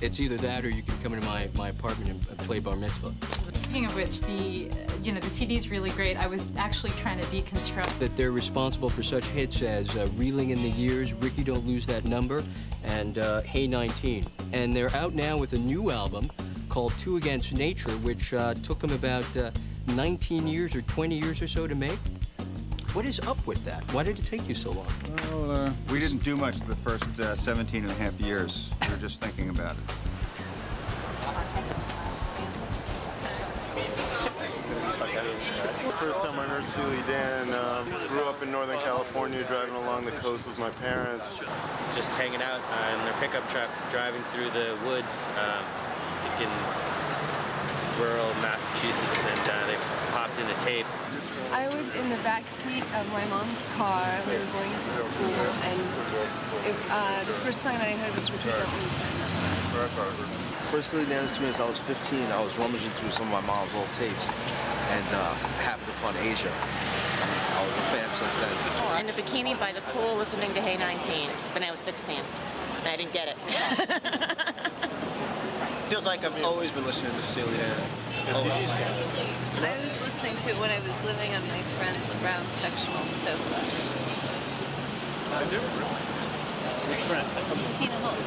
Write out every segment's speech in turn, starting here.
It's either that or you can come into my apartment and play bar mitzvah. Speaking of which, the CD's really great. I was actually trying to deconstruct. That they're responsible for such hits as Reeling in the Years, Ricky Don't Lose That Number, and Hey 19. And they're out now with a new album called Two Against Nature, which took them about 19 years or 20 years or so to make. What is up with that? Why did it take you so long? Well, we didn't do much the first 17 and a half years. We were just thinking about it. First time I heard Steely Dan, grew up in Northern California, driving along the coast with my parents. Just hanging out in their pickup truck, driving through the woods in rural Massachusetts, and they popped in a tape. I was in the back seat of my mom's car. We were going to school, and the first song I heard was Ricky Don't Lose That Number. First Steely Dan experience, I was 15. I was rummaging through some of my mom's old tapes, and happened upon Asia. I was a fan since then. In a bikini by the pool listening to Hey 19 when I was 16. And I didn't get it. Feels like I've always been listening to Steely Dan. I was listening to it when I was living on my friend's brown sectional sofa. Which friend? Tina Holt.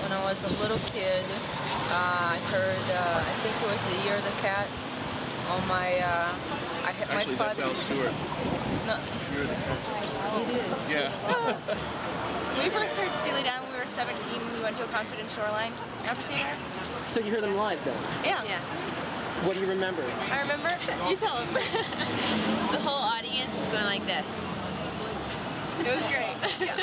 When I was a little kid, I heard, I think it was The Year of the Cat on my, my father. That's Al Stewart. No. Year of the Cat. It is. Yeah. When we first heard Steely Dan when we were 17, we went to a concert in Shoreline Amphitheater. So you heard them live then? Yeah. What do you remember? I remember, you tell them. The whole audience is going like this. It was great. Yeah.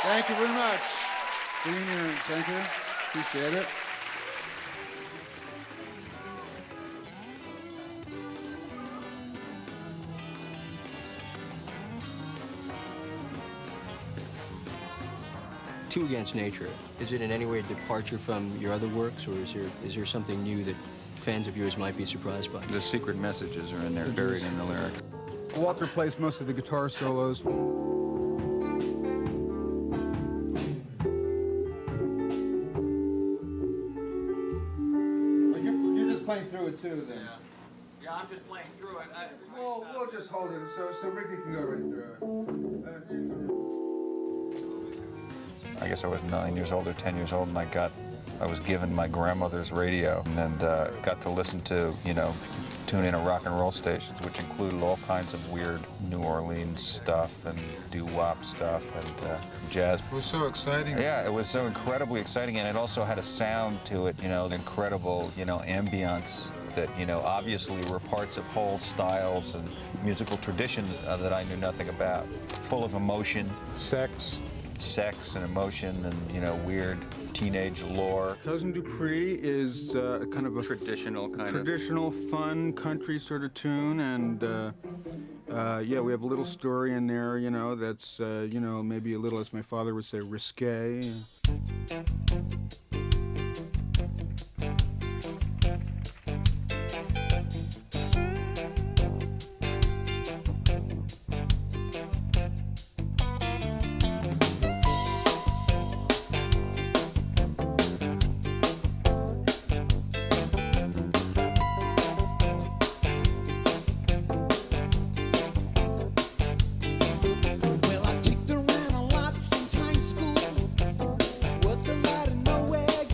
Thank you very much. Green earrings, thank you. Appreciate it. Two Against Nature, is it in any way a departure from your other works, or is there something new that fans of yours might be surprised by? The secret messages are in there, buried in the lyrics. Walter plays most of the guitar solos. You're just playing through it too, then. Yeah, I'm just playing through it. We'll just hold it so Ricky can go right through it. I guess I was 9 years old or 10 years old, and I was given my grandmother's radio and got to listen to, tune in at rock and roll stations, which included all kinds of weird New Orleans stuff and doo-wop stuff and jazz. It was so exciting. Yeah, it was so incredibly exciting, and it also had a sound to it, incredible, ambience that, obviously were parts of whole styles and musical traditions that I knew nothing about. Full of emotion. Sex and emotion and, weird teenage lore. Cousin Dupree is kind of a traditional, fun country sort of tune, and yeah, we have a little story in there, that's maybe a little, as my father would say, risque. Well, I kicked around a lot since high school. I've worked a lot of nowhere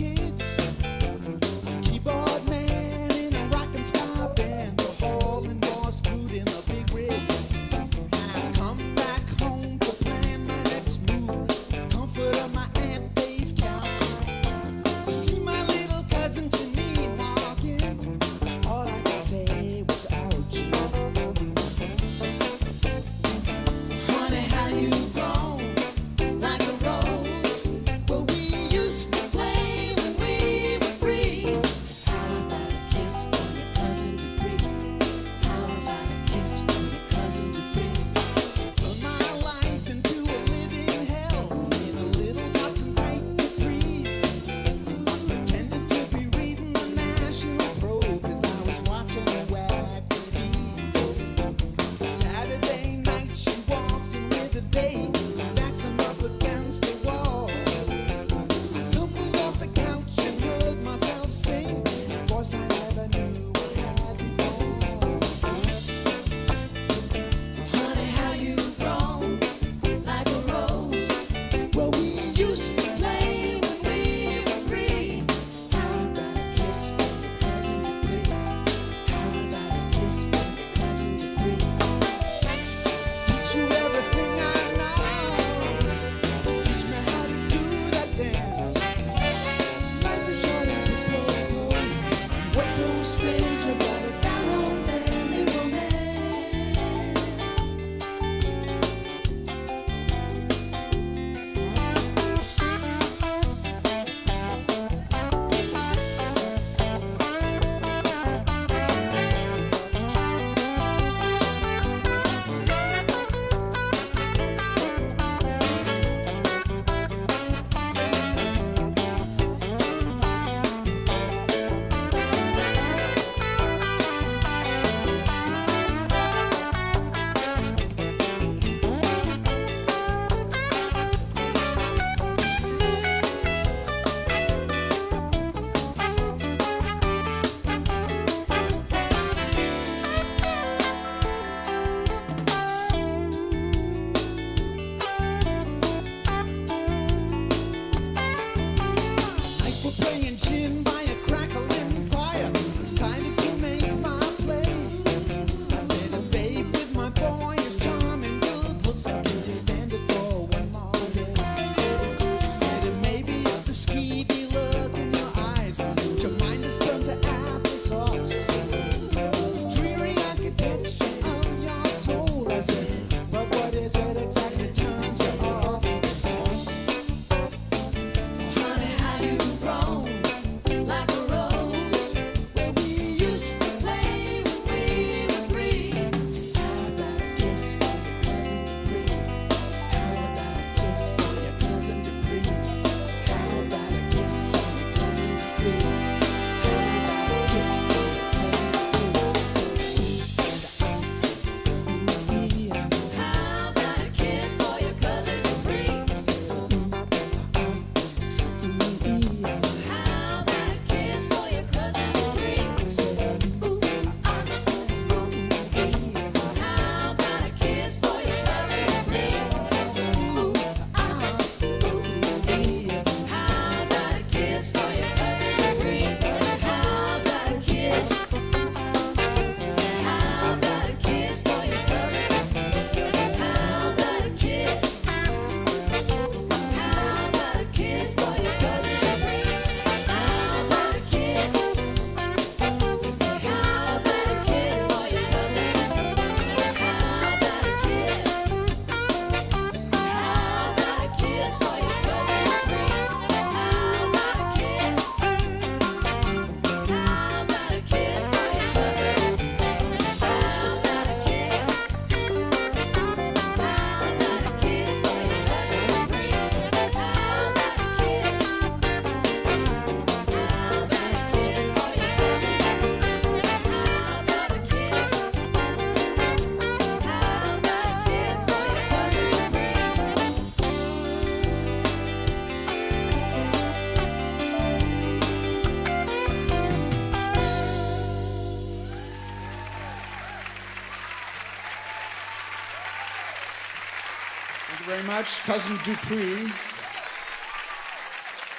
Thank you very much. Cousin Dupree.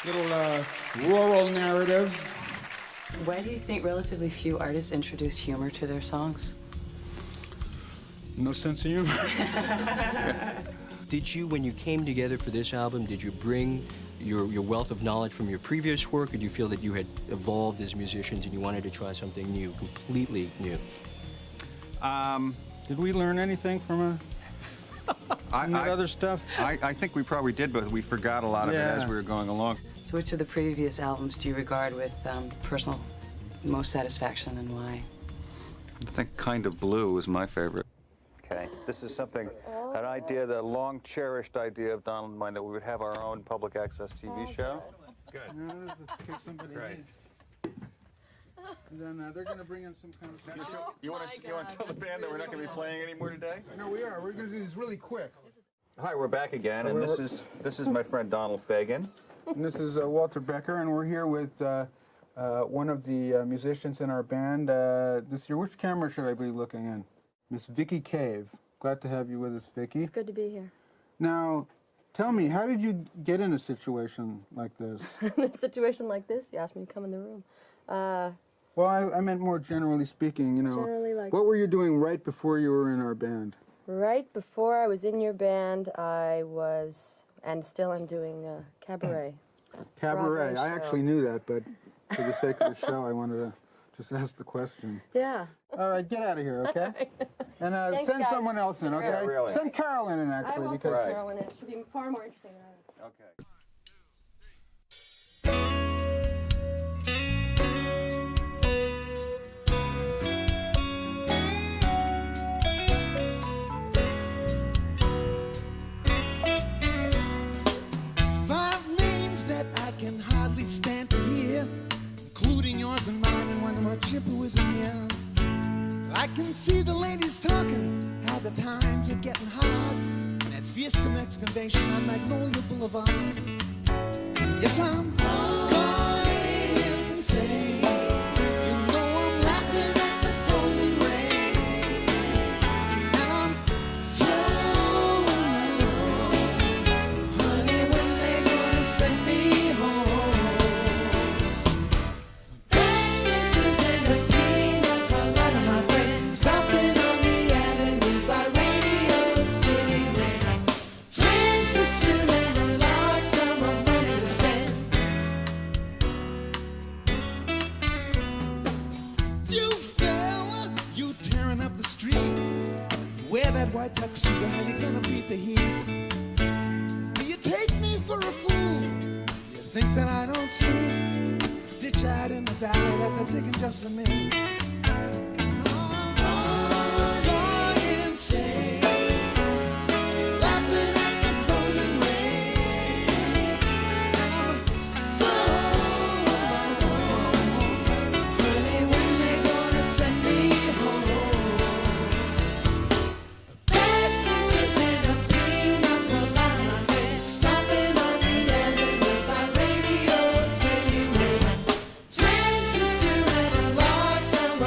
Little rural narrative. Why do you think relatively few artists introduce humor to their songs? No sense of humor. Did you, when you came together for this album, did you bring your wealth of knowledge from your previous work, or did you feel that you had evolved as musicians and you wanted to try something new, completely new? Did we learn anything from that other stuff? I think we probably did, but we forgot a lot of it as we were going along. So which of the previous albums do you regard with personal most satisfaction, and why? I think Kind of Blue was my favorite. Okay, this is something, an idea, the long cherished idea of Donald and mine, that we would have our own public access TV show. Good. Great. And then they're going to bring in some kind of... You want to tell the band that we're not going to be playing anymore today? No, we are. We're going to do this really quick. Hi, we're back again, and this is my friend Donald Fagen. And this is Walter Becker, and we're here with one of the musicians in our band this year. Which camera should I be looking in? Miss Vicky Cave. Glad to have you with us, Vicky. It's good to be here. Now, tell me, how did you get in a situation like this? In a situation like this, you asked me to come in the room. Well, I meant more generally speaking, you know. Generally, like... What were you doing right before you were in our band? Right before I was in your band, I was, and still am doing cabaret. Cabaret. I actually knew that, but for the sake of the show, I wanted to just ask the question. Yeah. All right, get out of here, okay? And Thanks, send guys. someone else in, okay? Yeah, really. Send Carolyn in, I actually, will because... send Carolyn in. It should be far more interesting than I Okay. Five names that I can hardly stand to hear, including yours and mine, and one more chip who isn't here. I can see the ladies talking, how the times are getting hard, and that fierce excavation on Magnolia Boulevard. Yes, I'm going insane. You know I'm laughing at the frozen rain, and I'm so alone. Honey, when they gonna send me home? Bicycles and a pina colada, my friend, stopping on the avenue by Radio City Wind. Transistor and a large sum of money to spend. You fella, you tearing up the street. You wear that white tuxedo, how you gonna beat the heat? Do you take me for a fool? You think that I don't see? Ditch out in the valley that they're digging just for me. I'm going insane, laughing at the frozen rain. I'm so alone. Honey, when they gonna send me home? The best is in a pina colada, my friend, stopping on the avenue by Radio City Wind. Transistor and a large sum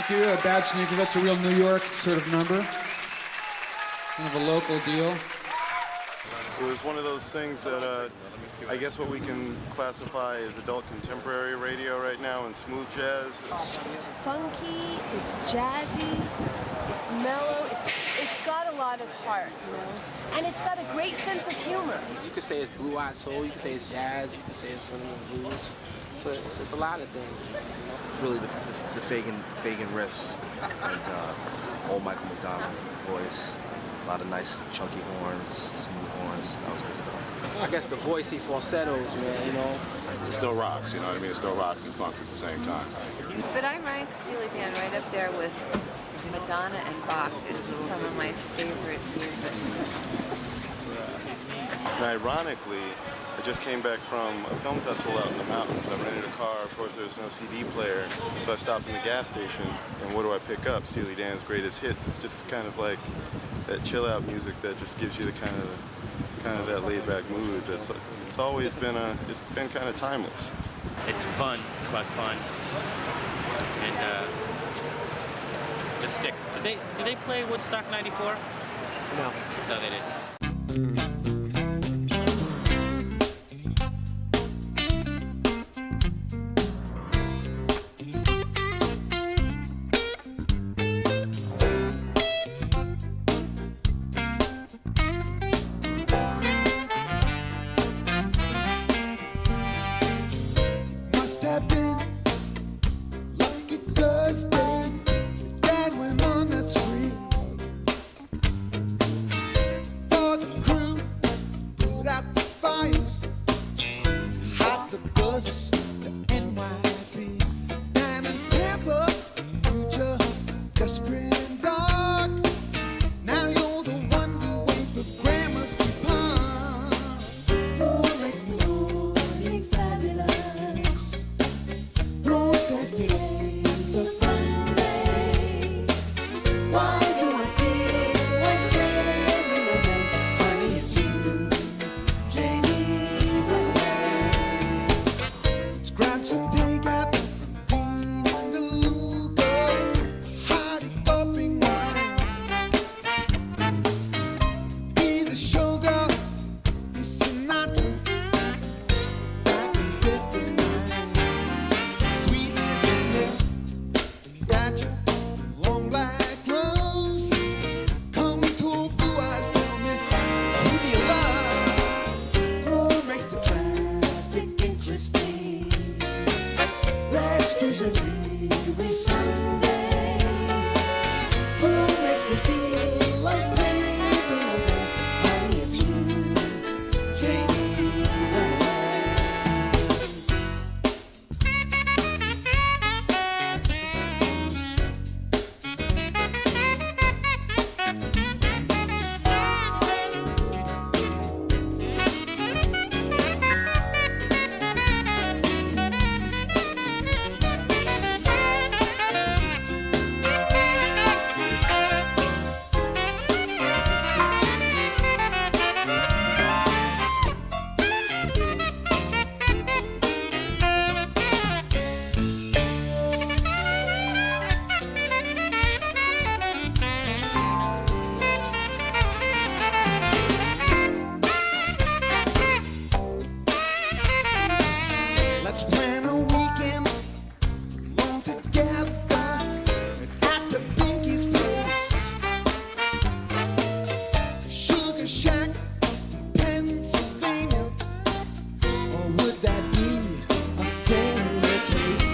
Thank you. Bad Sneaker. That's a real New York sort of number. Kind of a local deal. It was one of those things that I guess what we can classify as adult contemporary radio right now and smooth jazz. It's funky, it's jazzy, it's mellow, it's got a lot of heart, you know, and it's got a great sense of humor. You could say it's blue-eyed soul, you could say it's jazz, you could say it's rhythm and blues. It's just a lot of things, you know? It's really the Fagan riffs and old Michael McDonald voice. A lot of nice chunky horns, smooth horns. That was good stuff. I guess the voicey falsettos, man, you know. It still rocks, you know what I mean? It still rocks and funks at the same time. But I rank Steely Dan right up there with Madonna and Bach. It's some of my favorite music. And ironically, I just came back from a film festival out in the mountains. I rented a car. Of course, there's no CD player. So I stopped in the gas station, and what do I pick up? Steely Dan's Greatest Hits. It's just kind of like that chill-out music that just gives you the kind of that laid-back mood. It's always been it's been kind of timeless. It's fun. It's quite fun, and just sticks. Did they play Woodstock '94? No. No, they didn't. Must have been lucky Thursday. Your dad went on that spree. For the crew, put out the fires, hot the bus to NYC. And in Tampa, future desperate and dark. Now you're the one to wait for Gramercy Park. Who makes the morning fabulous? Who says today's a fun day? Why do I feel like sailing again? Honey, it's you, Janie, run away. Let's grab some takeout from Dean and DeLuca. Hearty gulping wine. Be the showgirl, be Sinatra. Back in '59. Sweetness in here, gotcha. Long black gloves. Come to blue eyes, tell me, who do you love? Who makes the traffic interesting? Rescues a dreary Sunday. Who makes me feel like living again? Honey, it's you, Janie, run away. Let's plan a weekend alone together at the Pinky's place. Sugar Shack, Pennsylvania. Or would that be a fairer case?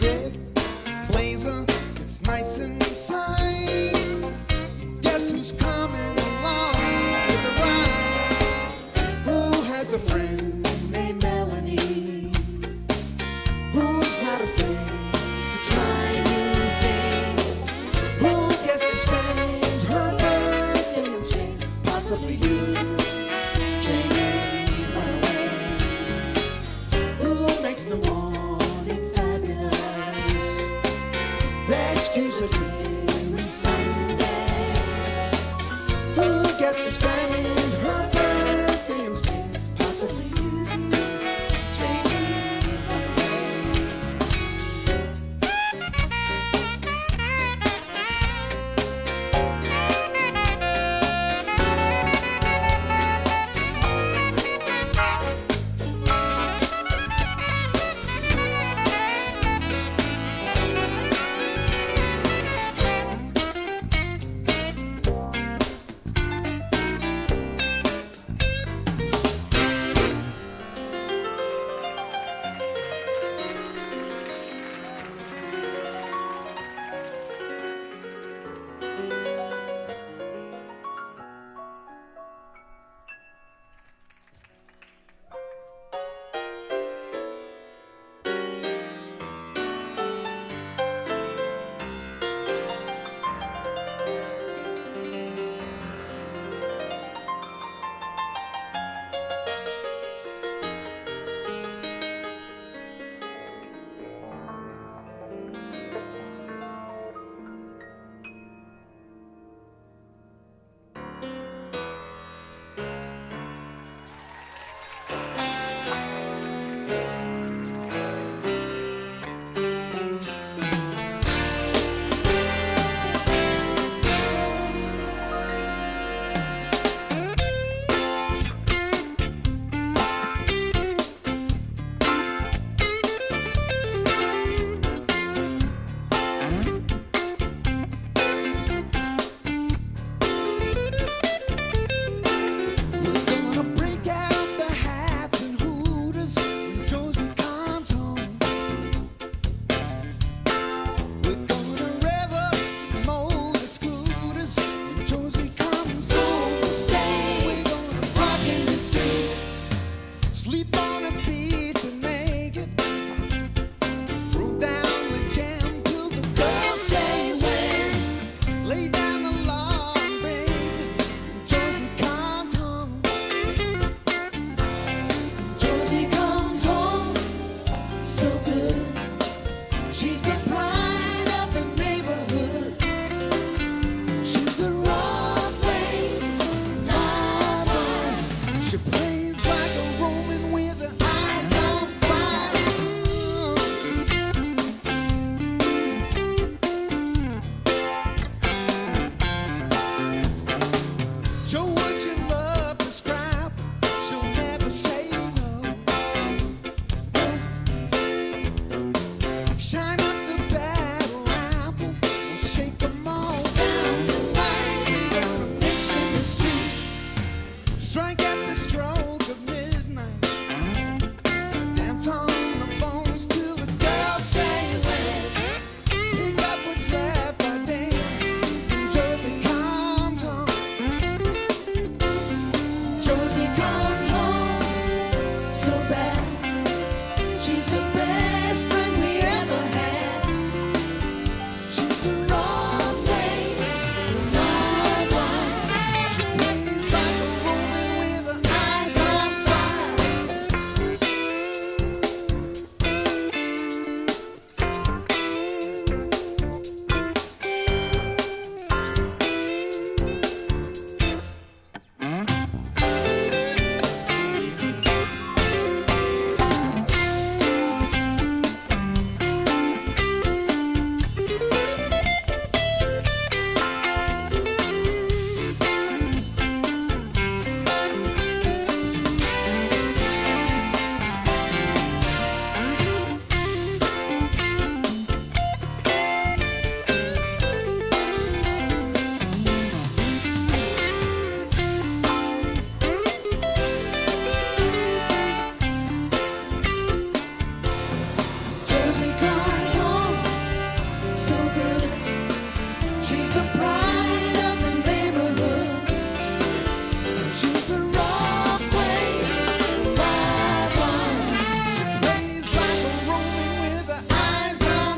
Red blazer, it's nice inside. Guess who's coming along with the ride? Who has a friend named Melanie? Who's not afraid to try new things? Who gets to spend her birthday in Spain? Possibly you, Janie, run away. Who makes the morning fabulous? Rescues a dreary Sunday. Who gets to spend her birthday in Spain? Possibly you, Janie, run away. She plays like a Roman with her eyes on fire. Joe, would you love to scrap? She'll never say no. Shine up the battle apple, we'll shake 'em all down tonight. We're gonna mix in the street, strike at the stroke of midnight, dance on the bones till the girls say let. Pick up what's left by day, Josie comes home. Josie comes home so bad. She's the best friend we ever had. She's the wrong way, wrong one. She plays like a woman with her eyes on fire. Josie comes home so good. She's the pride of the neighborhood. She's the wrong way, right one. She plays like a Roman with her eyes on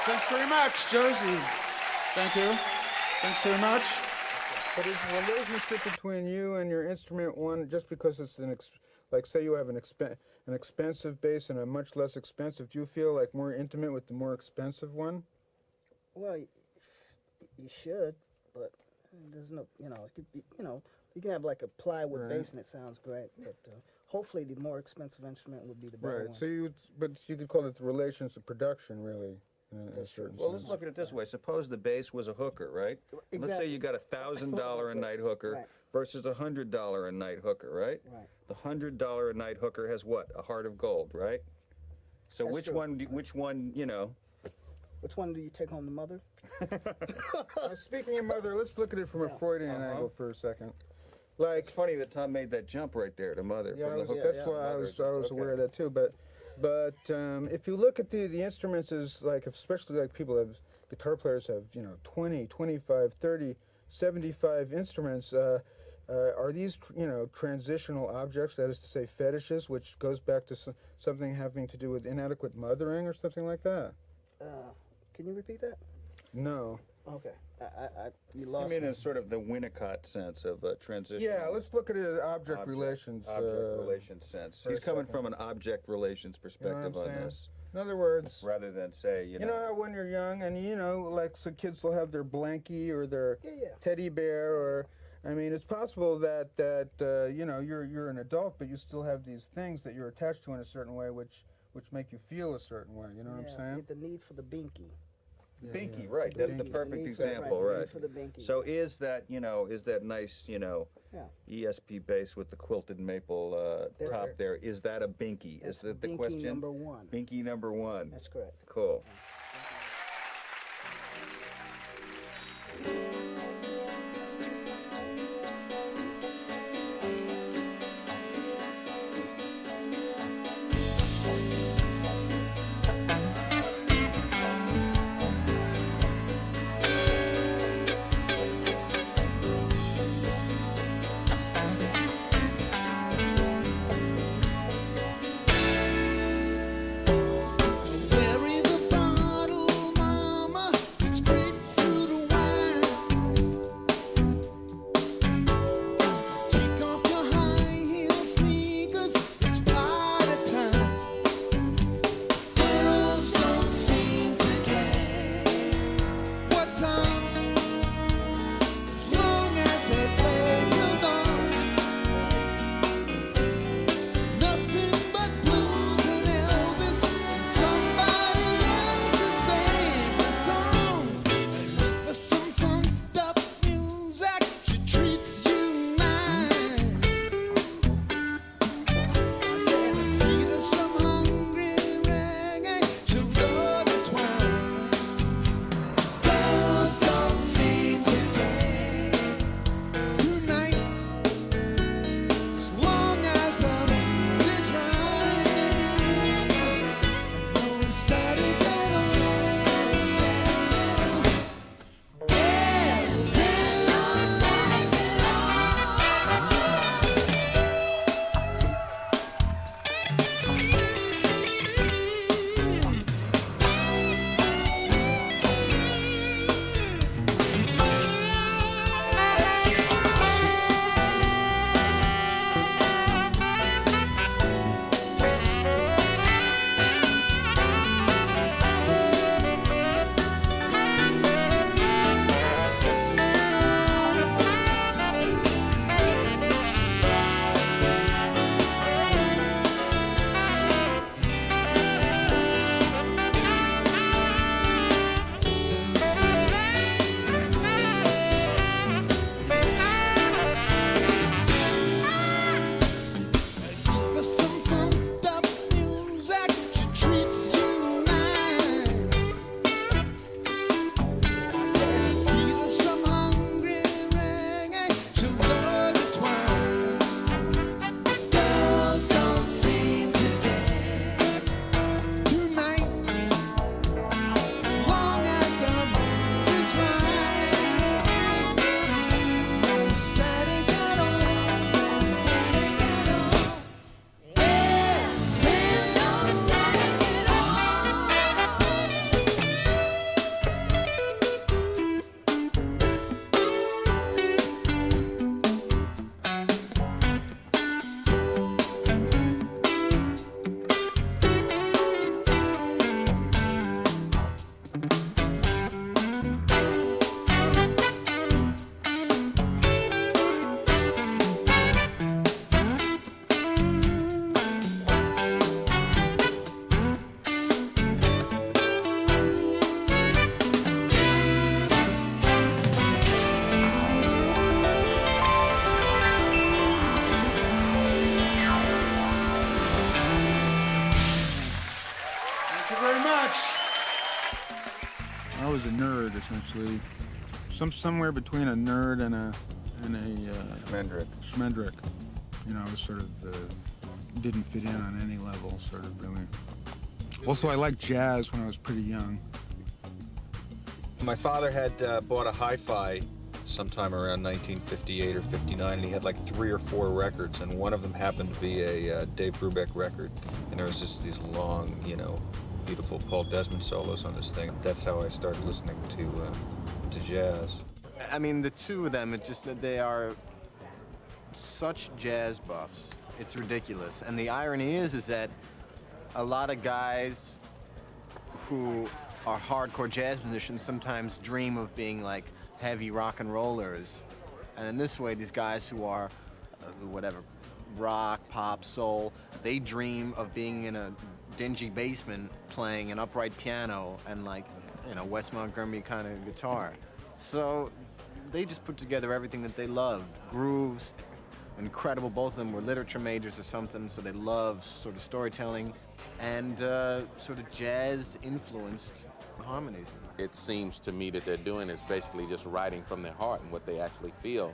Thanks very much, Josie. Thank you. Thanks very much. But is the relationship between you and your instrument one just because it's like say you have an expensive bass and a much less expensive? Do you feel like more intimate with the more expensive one? Well, you should, but there's no, it could be, you can have like a plywood bass and it sounds great, but hopefully the more expensive instrument would be the better Right. one. So you could call it the relations of production, really. In a certain Well, sense. let's look at it this way. Suppose the bass was a hooker, right? Exactly. Let's say you got $1,000 a night hooker Right. versus $100 a night hooker, right? Right. The $100 a night hooker has what? A heart of gold, right? So That's which true. one? Which one? Which one do you take home, the mother? Speaking of mother, let's look at it from a Freudian angle for a second. Like, it's funny that Tom made that jump right there to mother. Yeah, from the hooker that's to why mother. I was aware of that too. But if you look at the instruments as like, especially like people have, guitar players have, 20, 25, 30, 75 instruments. Are these, transitional objects, that is to say fetishes, which goes back to something having to do with inadequate mothering or something like that? Can you repeat that? No. Okay. You lost I mean, me. in sort of the Winnicott sense of transition. Yeah, let's look at it in object relations. Object relations sense. for He's a coming second. from an object relations perspective what I'm on saying? this. In other words, rather than say, you know how when you're young and like so kids will have their blankie or their Yeah. teddy bear or I mean it's possible that you're an adult but you still have these things that you're attached to in a certain way which make you feel a certain way, you know what I'm saying? The need for the binky. Binky, right? That's the perfect example, the right? need for the binky. So is that nice ESP bass with the quilted maple top right. there? Is that a binky? That's Is that the binky question? number one. Binky number one. That's correct. Cool. Bury the bottle, mama. It's grapefruit wine. Take off your high heel sneakers. It's party time. Girls don't seem to care what time, as long as they play till dawn. Nothing but blues and Elvis and somebody else's favorite song. For some funked up music, she treats you nice. I said, feed her some hungry reggae, she'll love it twice. Girls don't seem to care tonight, as long as the mood is right. No static at all. Yeah, no static at For some funked up music, she treats you nice. I said, feed her some hungry reggae, she'll love it twice. Girls don't seem to care tonight, as long as the mood is right. No static at all, no static at all. Thank you very much. I was a nerd essentially, somewhere between a nerd and a schmendrick. You know, I was sort of didn't fit in on any level, sort of really. Also, I liked jazz when I was pretty young. My father had bought a hi-fi sometime around 1958 or 59, and he had like 3 or 4 records, and one of them happened to be a Dave Brubeck record, and there was just these long, beautiful Paul Desmond solos on this thing. That's how I started listening to to jazz. I mean, the two of them, they are such jazz buffs. It's ridiculous. And the irony is that a lot of guys who are hardcore jazz musicians sometimes dream of being like heavy rock and rollers. And in this way, these guys who are whatever, rock, pop, soul, they dream of being in a dingy basement playing an upright piano and like, you know, Wes Montgomery kind of guitar. So they just put together everything that they loved. Grooves, incredible. Both of them were literature majors or something, so they loved sort of storytelling and sort of jazz-influenced harmonies. It seems to me that they're doing is basically just writing from their heart and what they actually feel.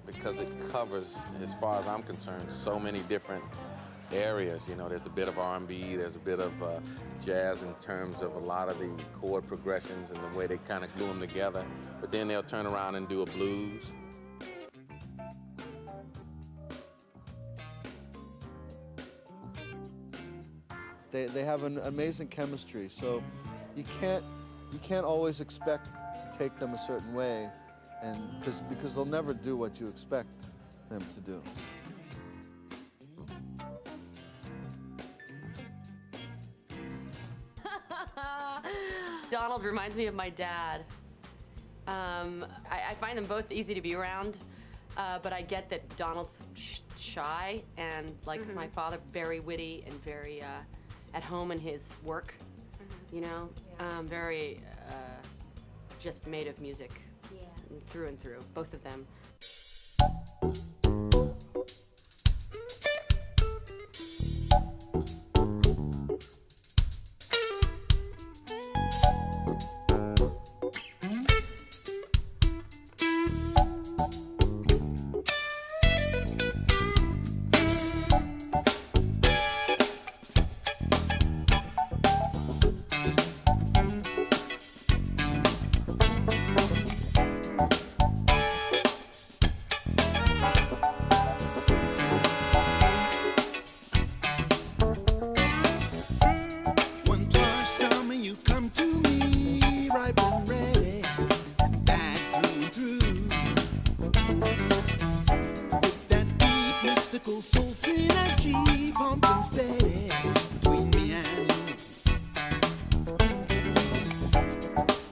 Because it covers, as far as I'm concerned, so many different areas. You know, there's a bit of R&B, there's a bit of jazz in terms of a lot of the chord progressions and the way they kind of glue them together. But then they'll turn around and do a blues. They have an amazing chemistry, so you can't always expect to take them a certain way, and because they'll never do what you expect them to do. Donald reminds me of my dad. I find them both easy to be around, but I get that Donald's shy and, like my father, very witty and very at home in his work, you know, very just made of music through and through, both of them. Soul synergy pumping steady between me and you.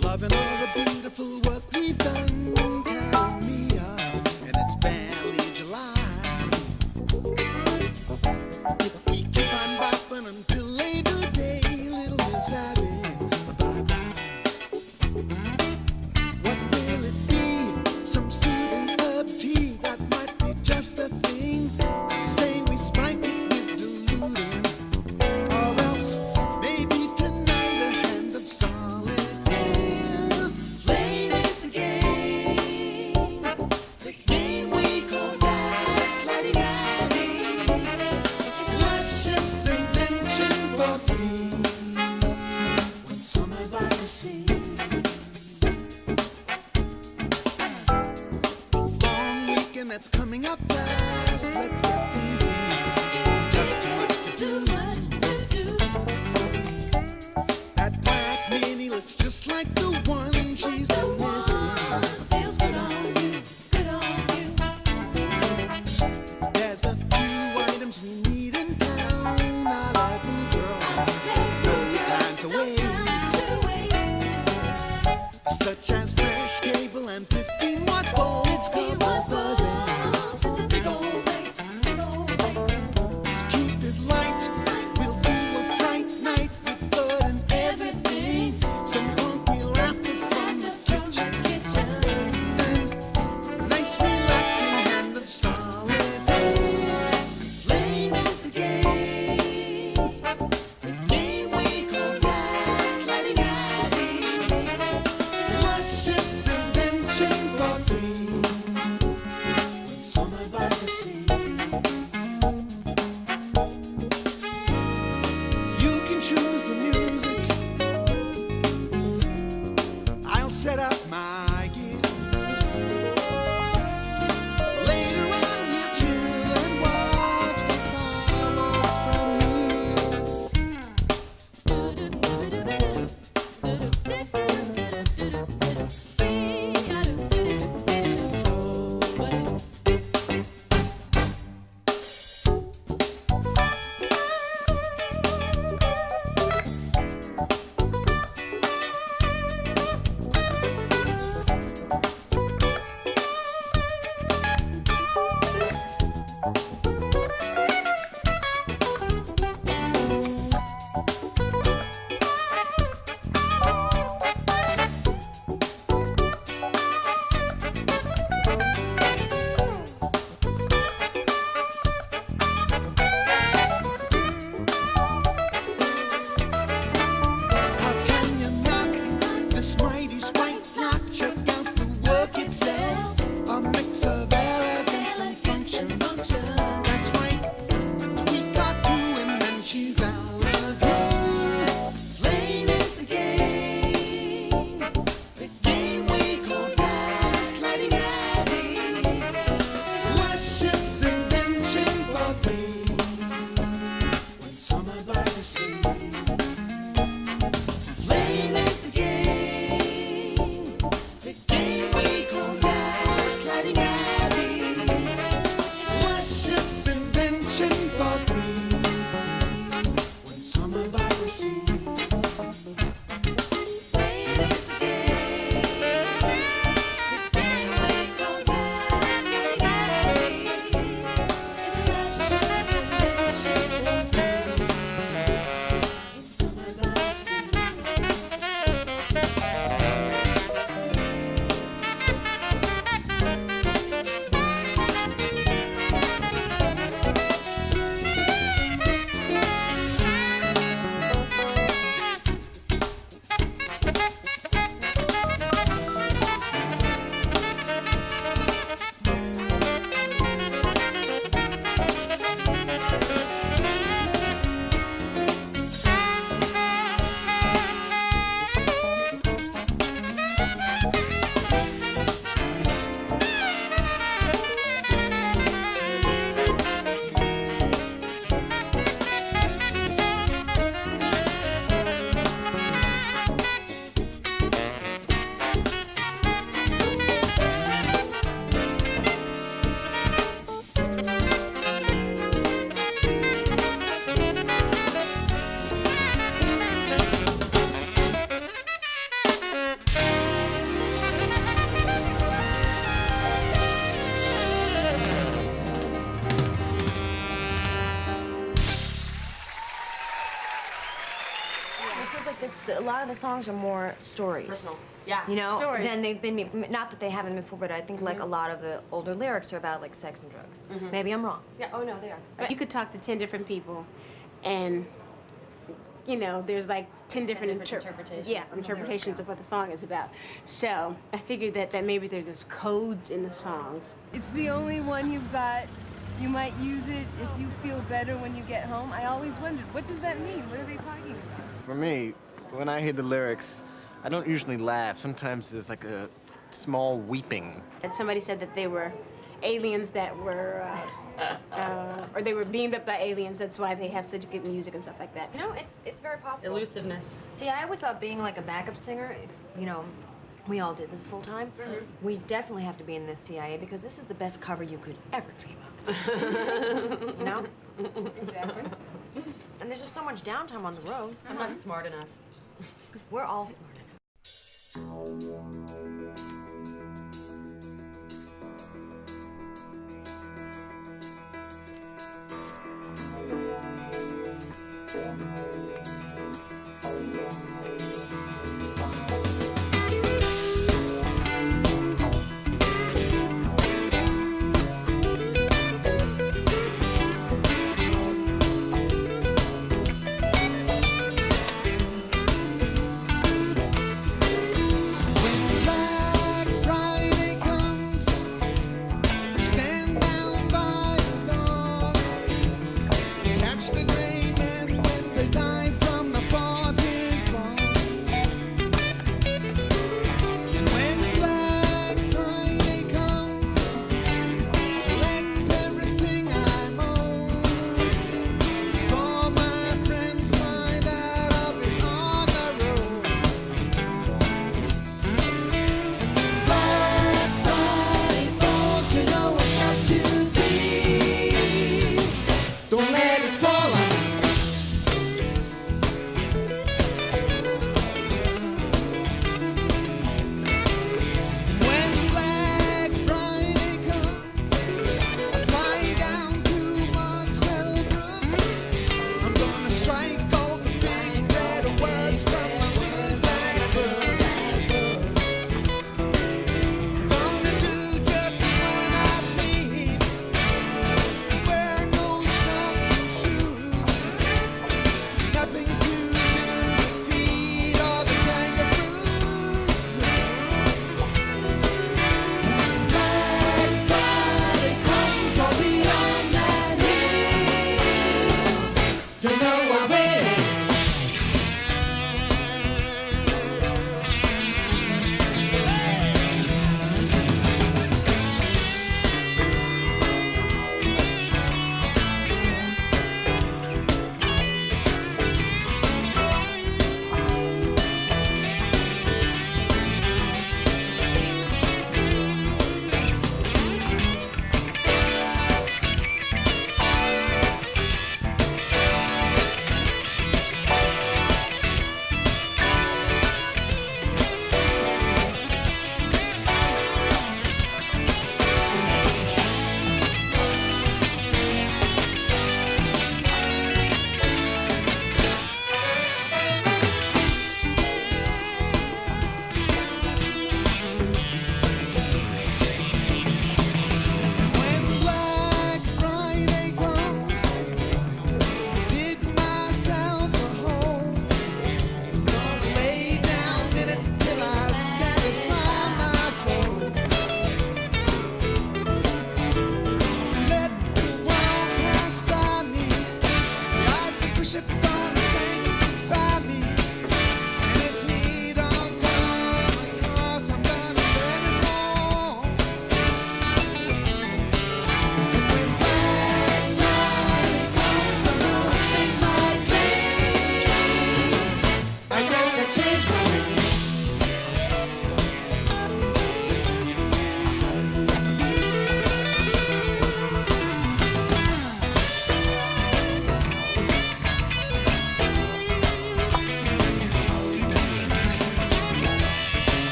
Loving all the beautiful work we've done, carrying me up, and it's barely July. If we keep on bopping until Labor Day, little Miss Abby, bye-bye. What will it be? Some soothing herb tea that might be just the thing. Say we spike it with diluting, or else maybe tonight a hand of solid air. Flame is the game we call gaslighting Abby. It's a luscious invention for free when summer by the sea. The long weekend that's coming up fast, let's get busy. It's just too much to do. That black mini looks just like the one she's been missing. Feels good on you, good on you. There's a few items we need in town. I like you, girl. There's no time to waste. Such as fresh cable and 15-watt bulbs. 15-watt bulbs. It's a big old place, big old place. Let's keep it light. We'll do a fright night with fun and everything. Some funky laughter from the kitchen. Then nice relaxing hand of solid air. Flame is the game we call gaslighting Abby. It's a luscious invention for free lot of the songs are more stories. Personal. Yeah. You know, Stories. than they've been. Not that they haven't been before, but I think like a lot of the older lyrics are about like sex and drugs. Maybe I'm wrong. Yeah. Oh no, they are. But you could talk to 10 different people, and you know, there's like 10 different interpretations. Yeah, interpretations of what the song is about. So I figured that maybe there's codes in the songs. It's the only one you've got. You might use it if you feel better when you get home. I always wondered, what does that mean? What are they talking about? For me, when I hear the lyrics, I don't usually laugh. Sometimes there's like a small weeping. And somebody said that they were aliens that were, or they were beamed up by aliens. That's why they have such good music and stuff like that. You know, it's very possible. Elusiveness. See, I always thought being like a backup singer, if, you know, we all did this full time, we definitely have to be in the CIA because this is the best cover you could ever dream of. You know? Exactly. And there's just so much downtime on the road. I'm not smart enough. We're all smart enough. When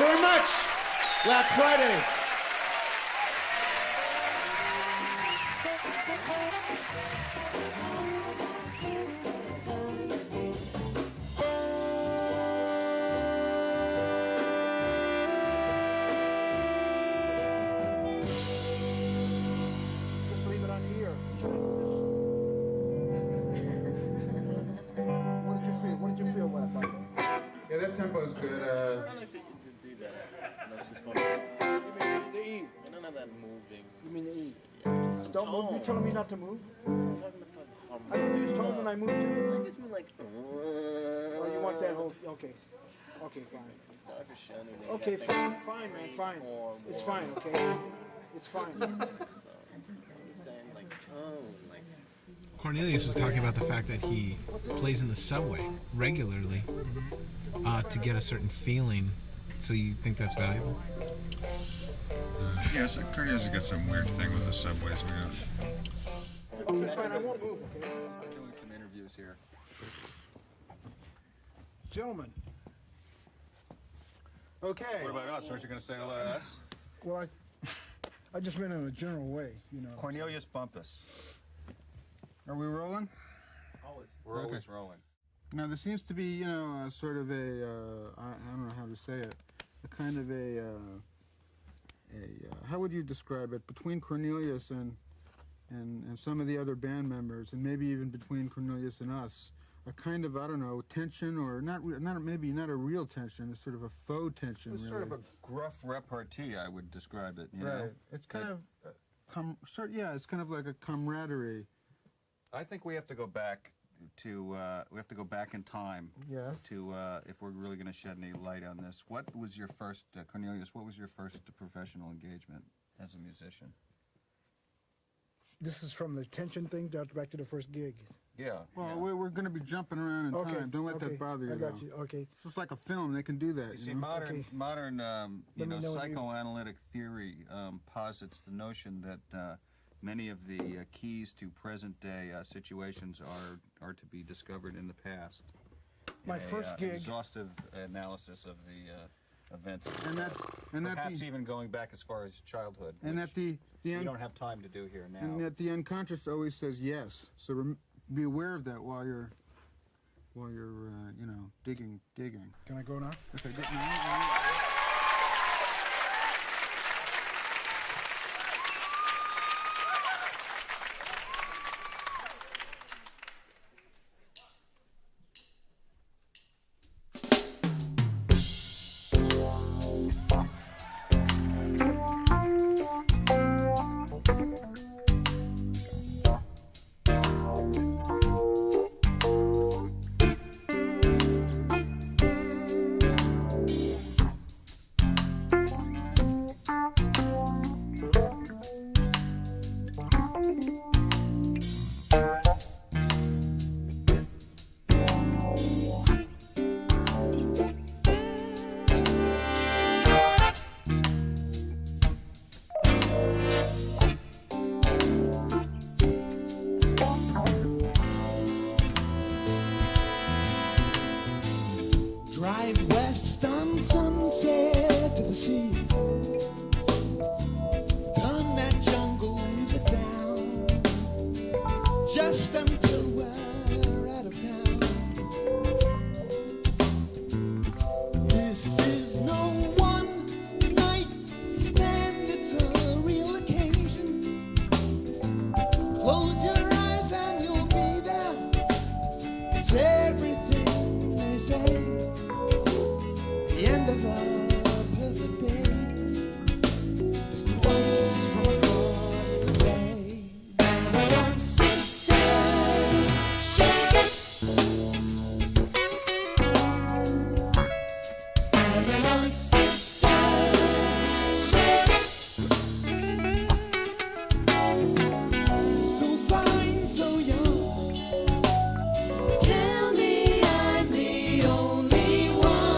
very much. Black Friday. Just leave it on the ear. What did you feel? What did you feel about that? Yeah, that tempo is good. I like that you did do that. And I was just going to... You mean the E? None of that moving. You mean the E? Yeah, just Don't move. You telling me not to move? I'm talking about I can use tone when I move too. I just mean like... Oh, you want that whole... Okay. Okay, fine. You start to shun it. Okay, fine. Fine, man, fine. It's fine, okay? It's fine. So, I'm just saying like tone, like... Cornelius was talking about the fact that he plays in the subway regularly to get a certain feeling. So you think that's valuable? Yes, Cornelius has got some weird thing with the subways. Okay, fine, I won't move, okay? We're doing some interviews here. Gentlemen. Okay. What about us? Aren't you going to say hello to us? Well, I just meant in a general way, you know. Cornelius Bumpus. Are we rolling? Always. We're always rolling. Now, there seems to be, you know, sort of a, I don't know how to say it, a kind of how would you describe it, between Cornelius and some of the other band members, and maybe even between Cornelius and us, a kind of, I don't know, tension, or maybe not a real tension, it's sort of a faux tension, It's really. sort of a gruff repartee, I would describe it, you right. know? It's kind of, it's kind of like a camaraderie. I think we have to go back to in time. Yes. To if we're really going to shed any light on this. What was your first, Cornelius? What was your first professional engagement as a musician? This is from the tension thing back to the first gig. Yeah. Well, we're going to be jumping around in time. Don't let that bother you. I got you. Okay. It's just like a film. They can do that. You see, know? modern know psychoanalytic theory posits the notion that many of the keys to present-day situations are to be discovered in the past. My first gig. Exhaustive analysis of the events. And perhaps even going back as far as childhood. And that we don't have time to do here now. And that the unconscious always says yes. So be aware of that while you're digging. Can I go now? Okay. Drive west on Sunset to the sea. Turn that jungle music down just until we're out of town. This is no one night stand, it's a real occasion. Close your eyes and you'll be there. It's everything they say. The end of a perfect day. Distant lights from across the bay. Babylon sisters, shake it. Babylon sisters, shake it. So fine, so young. Tell me I'm the only one.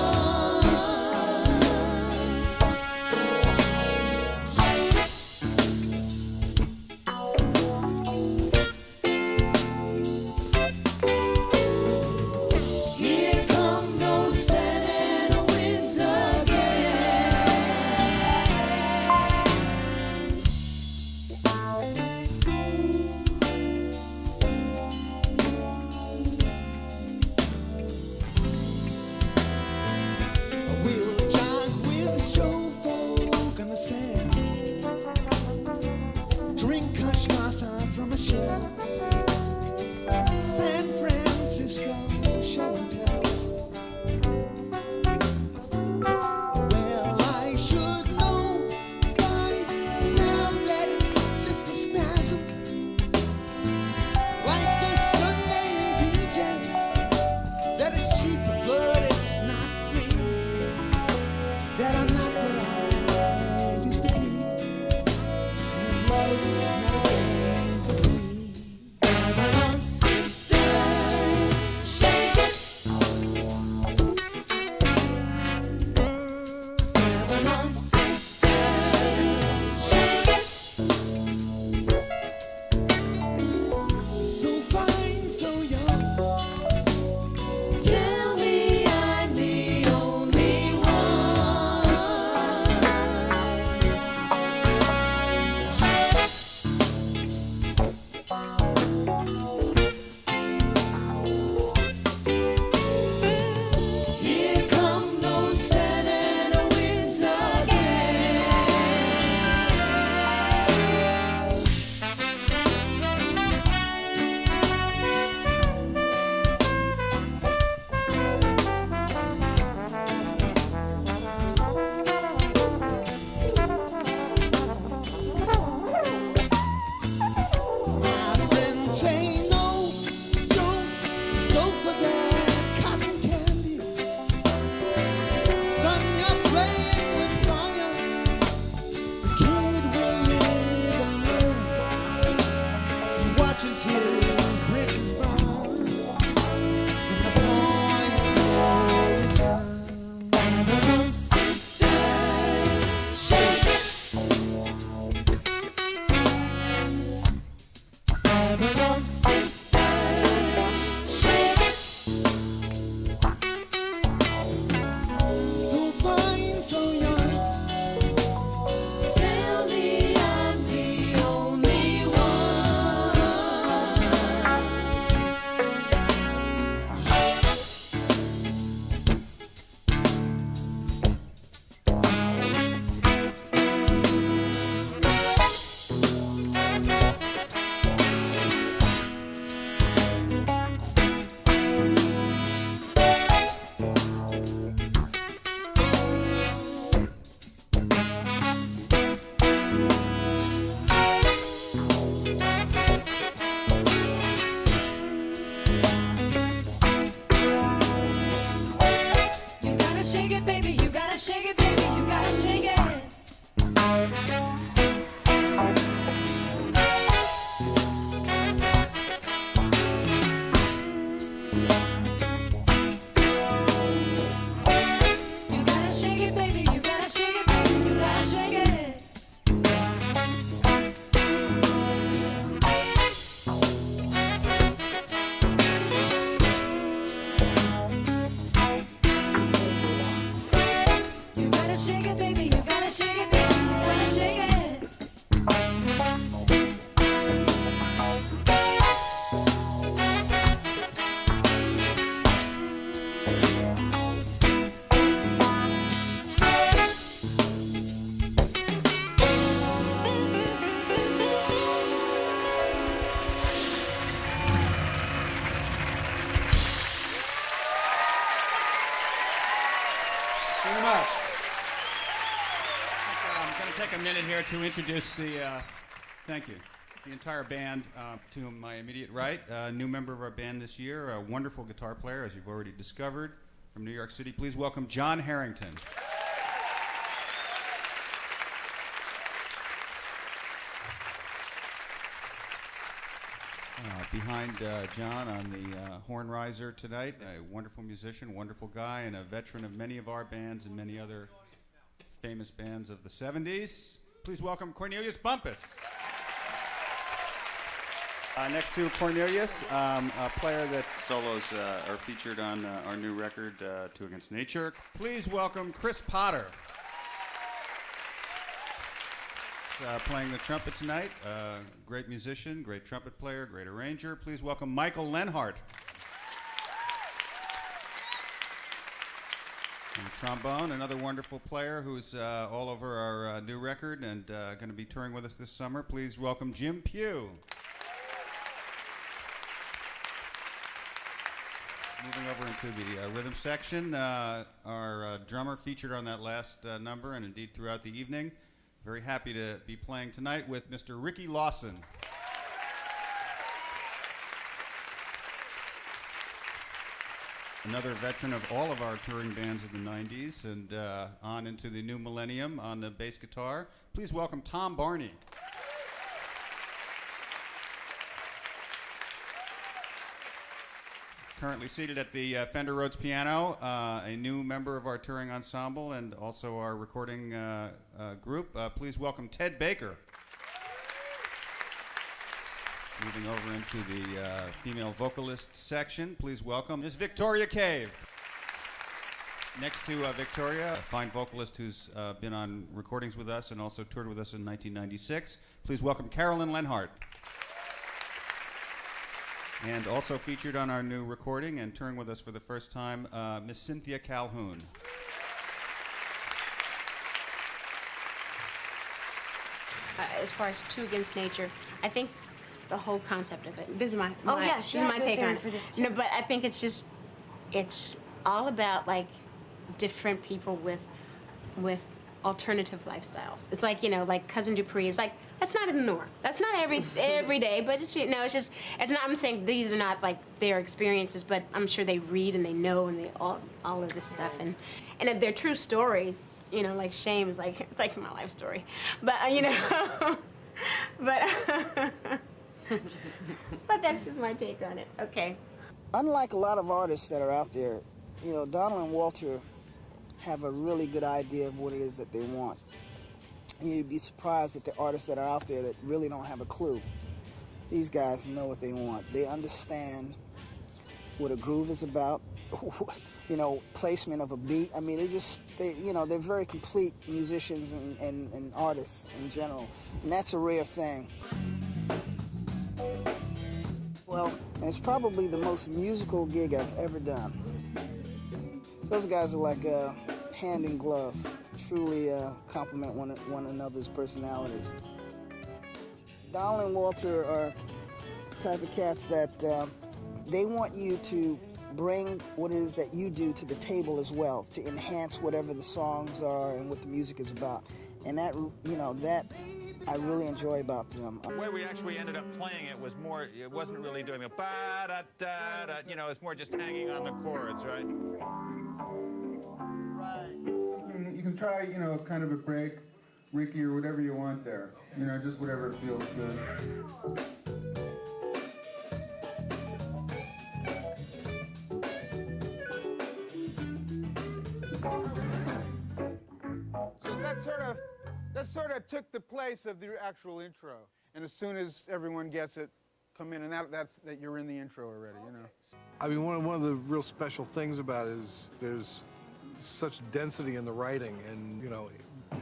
shake it, baby, you gotta shake it. You gotta shake it, baby, you gotta shake it, baby, you gotta shake it. You gotta shake it, baby, you gotta shake it, baby, you gotta shake it. Very much. I'm going to take a minute here to introduce the entire band to my immediate right. A new member of our band this year, a wonderful guitar player, as you've already discovered, from New York City. Please welcome John Harrington. Behind John on the horn riser tonight, a wonderful musician, wonderful guy, and a veteran of many of our bands and many other famous bands of the 70s. Please welcome Cornelius Bumpus. Next to Cornelius, a player that solos are featured on our new record, Two Against Nature. Please welcome Chris Potter. Playing the trumpet tonight. Great musician, great trumpet player, great arranger. Please welcome Michael Lenhart. And trombone, another wonderful player who's all over our new record and going to be touring with us this summer. Please welcome Jim Pugh. Moving over into the rhythm section, our drummer featured on that last number and indeed throughout the evening. Very happy to be playing tonight with Mr. Ricky Lawson. Another veteran of all of our touring bands of the 90s and on into the new millennium on the bass guitar. Please welcome Tom Barney. Currently seated at the Fender Rhodes piano, a new member of our touring ensemble and also our recording group. Please welcome Ted Baker. Moving over into the female vocalist section, please welcome Ms. Victoria Cave. Next to Victoria, a fine vocalist who's been on recordings with us and also toured with us in 1996. Please welcome Carolyn Lenhart. And also featured on our new recording and touring with us for the first time, Miss Cynthia Calhoun. As far as Two Against Nature, I think the whole concept of it. This is my take on it. For this too. No, but I think it's all about like different people with alternative lifestyles. It's like, like Cousin Dupree is like, that's not in the norm. That's not every day, but it's just it's not. I'm saying these are not like their experiences, but I'm sure they read and they know and they all of this stuff and they're true stories. Like Shame is like it's like my life story, but but but that's just my take on it. Okay. Unlike a lot of artists that are out there, Donald and Walter have a really good idea of what it is that they want. And you'd be surprised at the artists that are out there that really don't have a clue. These guys know what they want. They understand what a groove is about, placement of a beat. I mean, they're very complete musicians and artists in general. And that's a rare thing. Well, and it's probably the most musical gig I've ever done. Those guys are like hand in glove, truly complement one another's personalities. Donald and Walter are the type of cats that they want you to bring what it is that you do to the table as well, to enhance whatever the songs are and what the music is about. And that I really enjoy about them. The way we actually ended up playing it was more, it wasn't really doing the ba-da-da-da, it's more just hanging on the chords, right? You can try, you know, kind of a break, Ricky, or whatever you want there. You know, just whatever feels good. So that sort of took the place of the actual intro. And as soon as everyone gets it, come in, and that's you're in the intro already, you know. I mean, one of the real special things about it is there's such density in the writing, and you know,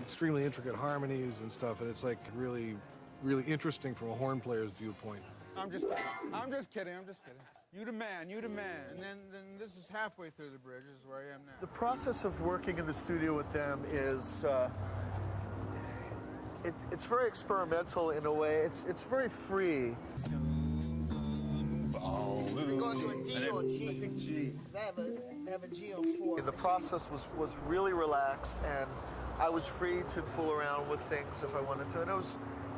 extremely intricate harmonies and stuff, and it's like really, really interesting from a horn player's viewpoint. I'm just kidding. I'm just kidding. You the man, you the man. And then this is halfway through the bridge. This is where I am now. The process of working in the studio with them is, it's very experimental in a way. It's very free. It goes to a D or G? I think G. They have a G on 4. The process was really relaxed, and I was free to fool around with things if I wanted to, and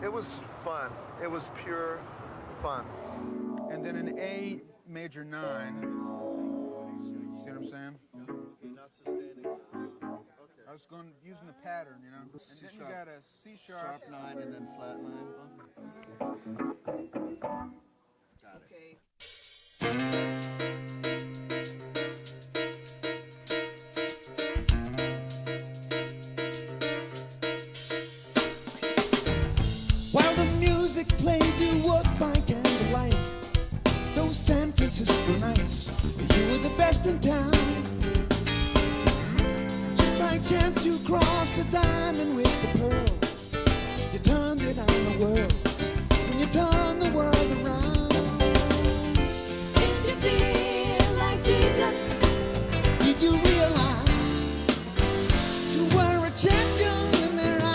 it was fun. It was pure fun. And then an A major 9. See what I'm saying? Not sustaining. I was using the pattern, you know. And then you got a C sharp 9 and then flat 9. Got it. Okay. While the music played, you walked by candlelight. Those San Francisco nights, you were the best in town. Just by chance you crossed the diamond with the pearl. You turned it on the world. It's when you turn the world around. Did you feel like Jesus? Did you realize you were a champion in their eyes?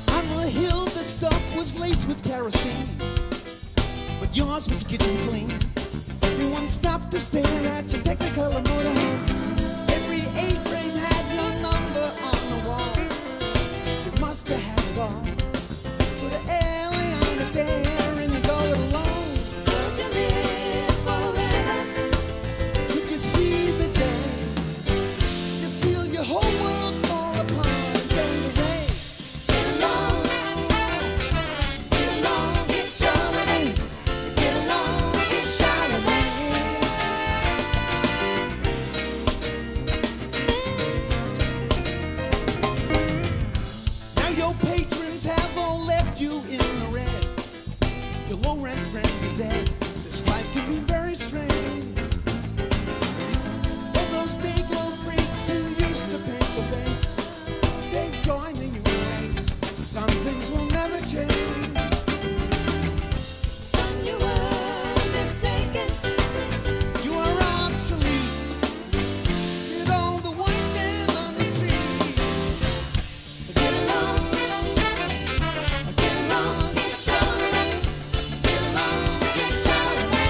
On the hill the stuff was laced with kerosene, but yours was kitchen clean. Everyone stopped to stare at your Technicolor motorhome. Every A-frame had your number on the wall. You must have had it all. Put an alley on it there and you go it alone. Could you live forever? Could you see the day? You feel your whole world fall apart and fade away. Get along, get shot away. Get along, get shot away. Now your patrons have all left you in the red. Your low-rent friends are dead. This life can be very strange. All those day-glow freaks who used to paint the face, they've joined the human race. Some things will never change. Some you were mistaken. You are obsolete. Get all the white man on the street. Get along, get shot away. Get along, get shot away.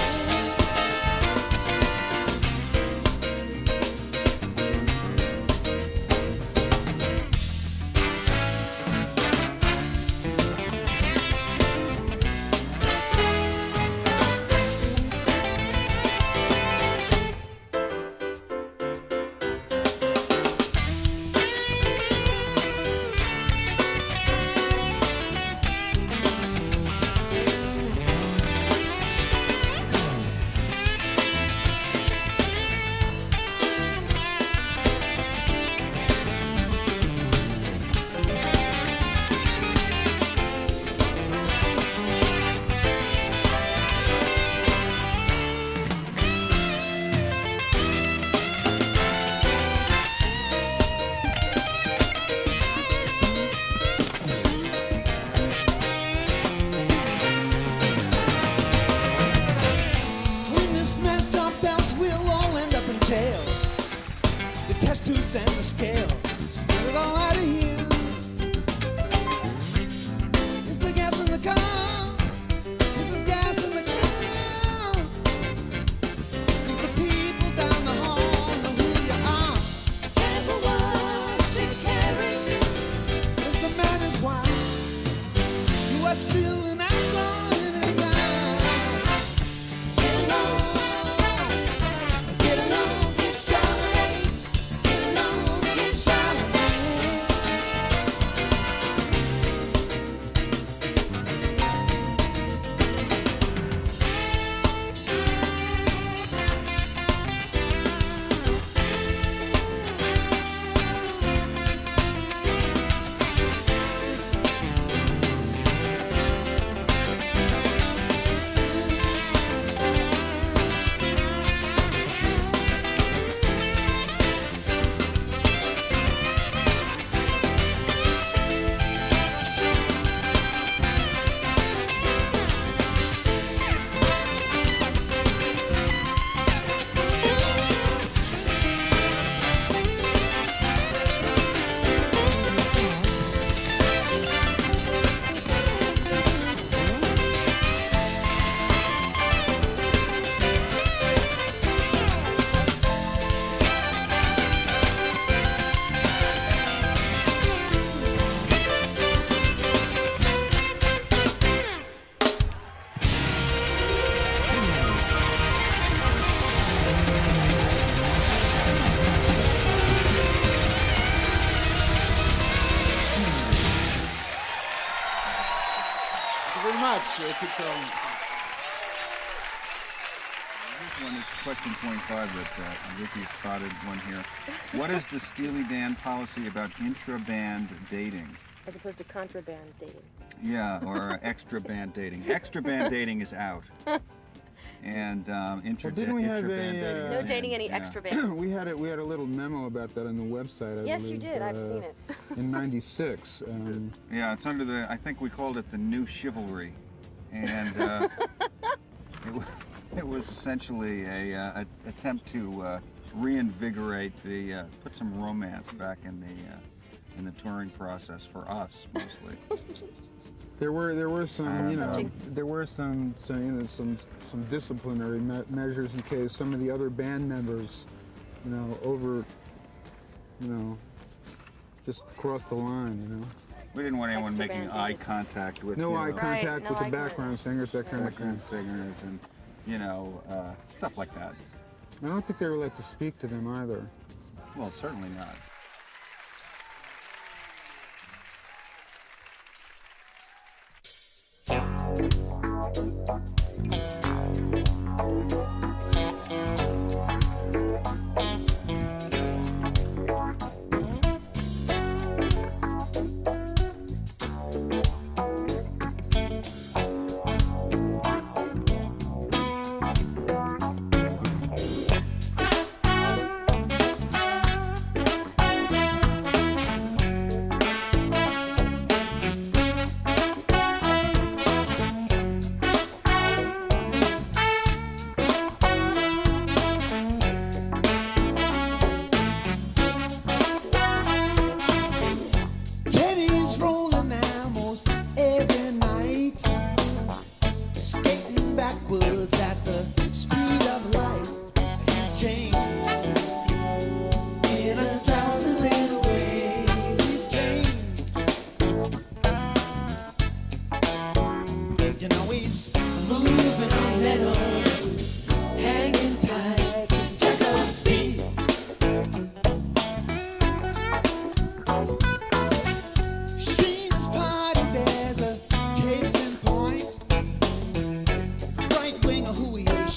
Clean this mess up, else we'll all end up in jail. The test tubes and the scale, just get it all out of here. Is the gas in the car? Is this gas in the car? Think the people down the hall know who you are. Careful what you carry, 'cause the man is wild. You are still an outlaw in his eyes. Get along, put some. Here's one, it's question 25 that Ricky spotted one here. What is the Steely Dan policy about intra-band dating? As opposed to contraband dating. Yeah, or extra band dating. Extra band dating is out. And didn't we have intra-band a, dating is No in. dating any Yeah. extra bands. we had a little memo about that on the website. I Yes, you believe, did. I've seen it. in '96. Yeah, it's under the, I think we called it the New Chivalry. And it was essentially a attempt to reinvigorate put some romance back in the touring process for us, mostly. There were some, some disciplinary measures in case some of the other band members, just crossed the line, We didn't want anyone making eye contact with No you eye know, contact with the background singers, that kind of thing. background singers and stuff like that. I don't think they were like to speak to them either. Well, certainly not. Teddy's rolling now most every night, skating backwards at the speed of light. He's changed in 1,000 little ways. He's changed. You know he's moving on meadows, hanging tight with the check of his feet. Sheena's party, there's a case in point. Right winger who he is,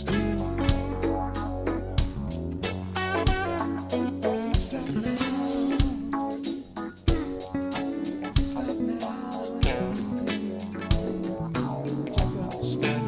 too. Stop now, take off speed.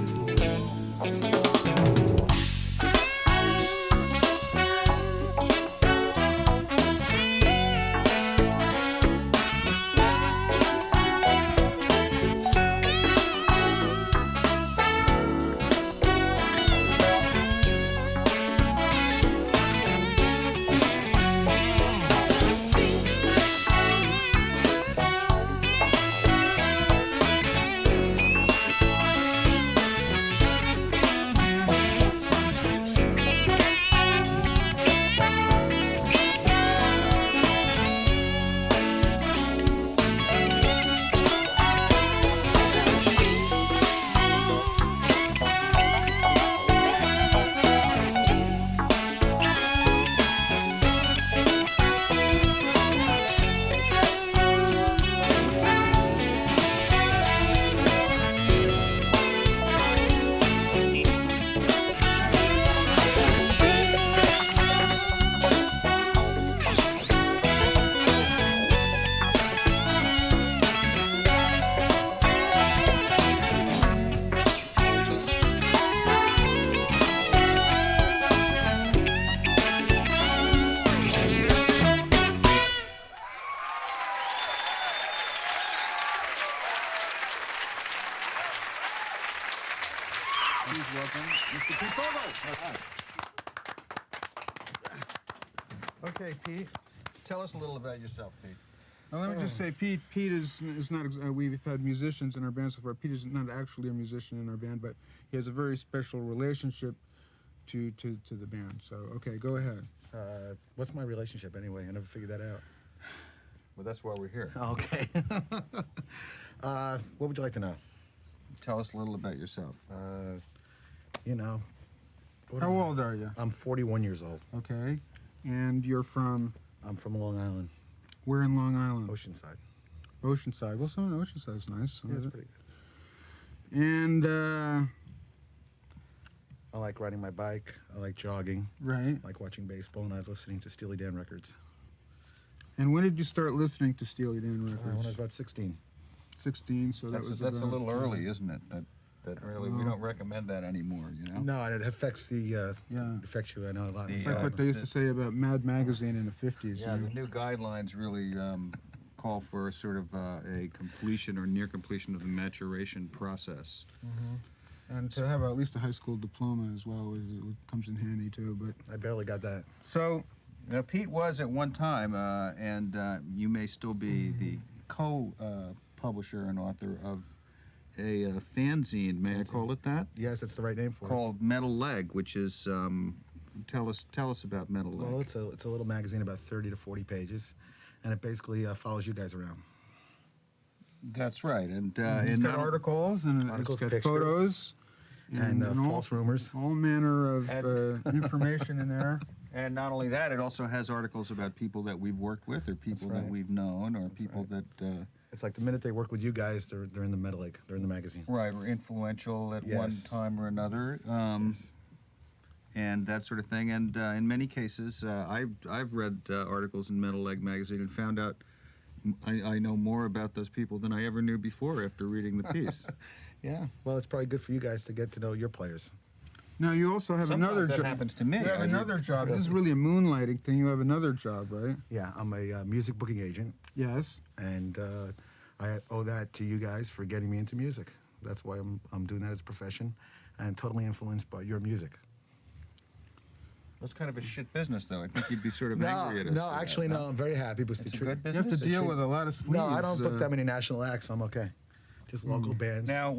Please welcome Mr. Pete Bovo. Okay, Pete. Tell us a little about yourself, Pete. Now, let me just say, Pete is not. We've had musicians in our band so far. Pete is not actually a musician in our band, but he has a very special relationship to the band. So, okay, go ahead. What's my relationship anyway? I never figured that out. Well, that's why we're here. Okay. What would you like to know? Tell us a little about yourself. You know. How old are you? I'm 41 years old. Okay. And you're from? I'm from Long Island. Where in Long Island? Oceanside. Oceanside. Well, some of Oceanside's nice. Yeah, it's pretty good. And I like riding my bike. I like jogging. Right. I like watching baseball, and I like listening to Steely Dan records. And when did you start listening to Steely Dan records? When I was about 16. 16, so That's a little early, isn't it? That really, we don't recommend that anymore, you know? No, it affects affects you, I know, a lot. It's like what they used to say about Mad Magazine in the 50s. Yeah, the new guidelines really call for sort of a completion or near completion of the maturation process. Mm-hmm. And to have at least a high school diploma as well comes in handy too. But I barely got that. So, now Pete was at one time, and you may still be the co-publisher and author of a fanzine. May I call it that? Yes, that's the right name for it. Called Metal Leg, which is tell us about Metal Leg. Well, it's a little magazine about 30 to 40 pages, and it basically follows you guys around. That's right, and it's got articles and it's got pictures, photos and false rumors, all manner of information in there. And not only that, it also has articles about people that we've worked with, or people that we've known, or people that. It's like the minute they work with you guys, they're in the Metal League. They're in the magazine. Right, or influential at one time or another, and that sort of thing. And in many cases, I've read articles in Metal Leg magazine and found out I know more about those people than I ever knew before after reading the piece. Yeah, well, it's probably good for you guys to get to know your players. Now, you also have another job. That happens to me. You have another job. This is really a moonlighting thing. You have another job, right? Yeah, I'm a music booking agent. Yes. And I owe that to you guys for getting me into music. That's why I'm doing that as a profession, and totally influenced by your music. That's kind of a shit business, though. I think you'd be sort of angry at us. No, actually, no. I'm very happy because it's a good business. You have to deal with a lot of sleeves. No, I don't book that many national acts. So I'm okay. Just local bands. Now,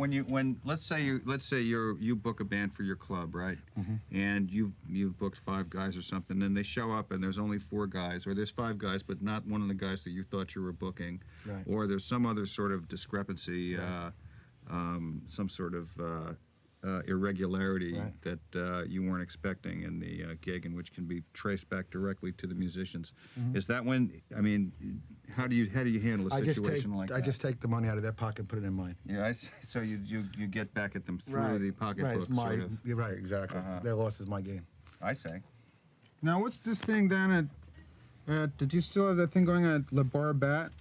let's say you book a band for your club, right? Mm-hmm. And you've booked 5 guys or something, and they show up and there's only 4 guys, or there's 5 guys but not one of the guys that you thought you were booking, right. Or there's some other sort of discrepancy, right. Some sort of irregularity right. that you weren't expecting in the gig, and which can be traced back directly to the musicians. Mm-hmm. Is that when? I mean, How do you handle a situation like that? I just take the money out of their pocket and put it in mine. Yeah, I see. So you get back at them through the pocketbook. Right, it's my. sort of. You're right, exactly. Their loss is my gain. I say. Now, what's this thing down at did you still have that thing going at Le Bar Bat?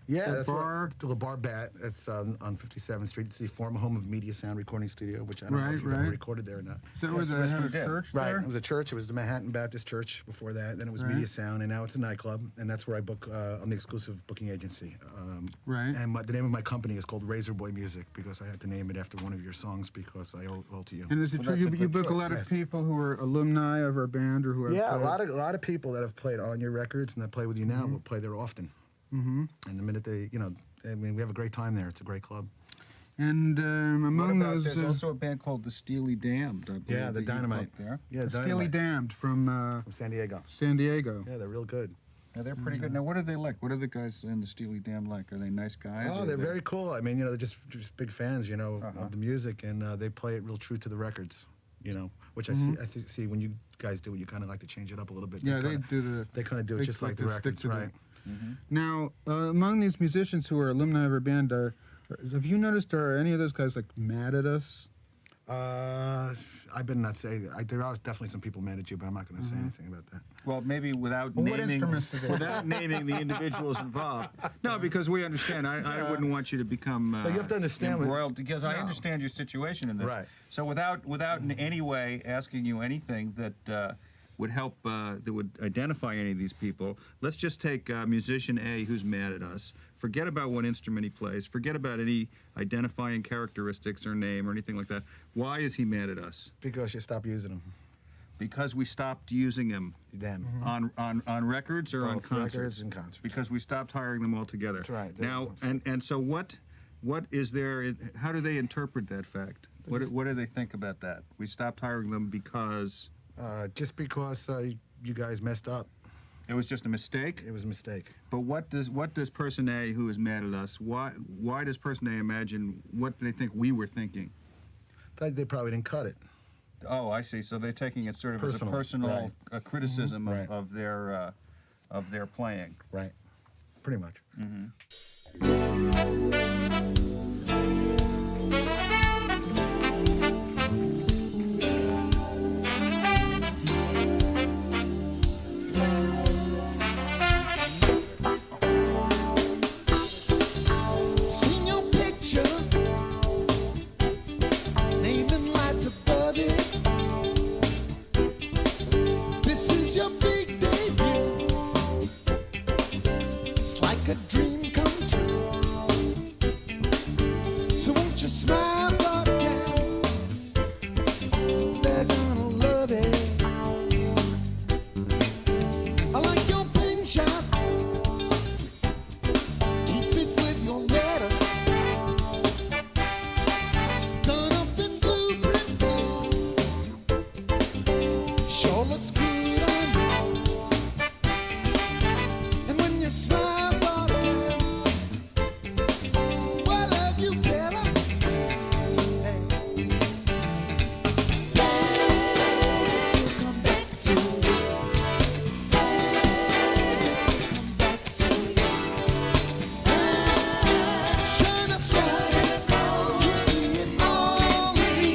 Yeah, Le that's Bar. Le Bar Bat. It's on 57th Street. It's the former home of Media Sound Recording Studio, which I don't know if you've ever recorded there or not. So was it a church Right, there? it was a church. It was the Manhattan Baptist Church before that. Then it was Right. Media Sound, and now it's a nightclub. And that's where I book. I'm the exclusive booking agency. Right. And the name of my company is called Razor Boy Music because I had to name it after one of your songs because I owe to you. And is it true you book a lot of people who are alumni of our band or who have Yeah, played? a lot of people that have played on your records and that play with you now will play there often. Mm-hmm. And the minute they, I mean, we have a great time there. It's a great club. And among those, There's also a band called the Steely Damned. I believe, Yeah, the that you Dynamite. booked there. Yeah, Steely Damned from San Diego. San Diego. Yeah, they're real good. Yeah, they're pretty good. Now, what are they like? What are the guys in the Steely Damned like? Are they nice guys? Oh, or they're very cool. I mean, they're just big fans, of the music, and they play it real true to the records, which I see when you guys do it, you kind of like to change it up a little bit. Yeah, they kind of do it they just like the to stick records, to right? Now, among these musicians who are alumni of our band, have you noticed are any of those guys like mad at us? I better not say. There are definitely some people mad at you, but I'm not going to say anything about that. Well, maybe without Well, what naming instruments do they without naming the individuals involved. No, because we understand. I wouldn't want you to become. But you have to understand embroiled, because I understand your situation in this. Right. So without in any way asking you anything that would help, that would identify any of these people, let's just take musician A who's mad at us. Forget about what instrument he plays. Forget about any identifying characteristics or name or anything like that. Why is he mad at us? Because you stopped using them. Because we stopped using him. Them. On records or on Both concerts? records and concerts. Because we stopped hiring them altogether. That's right. Now, and so what is there? How do they interpret that fact? What do they think about that? We stopped hiring them because. Just because you guys messed up. It was just a mistake? It was a mistake. But what does person A who is mad at us, why does person A imagine what they think we were thinking? They probably didn't cut it. Oh, I see. So they're taking it sort of Personal, as a personal right. criticism Right. of their playing. Right. Pretty much. Seen your picture, name and lights above it. This is your big debut. It's like a dream come true. So won't you smile, again? They're gonna love it. I like your pin shot. Keep it with your letter. Done up in blueprint blue. Sure looks good on you. And when you smile, again, well, I love you better. Hey. You'll come back to you. Come back to you. Shine up, you see it all in me.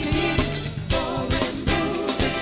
Far and moving,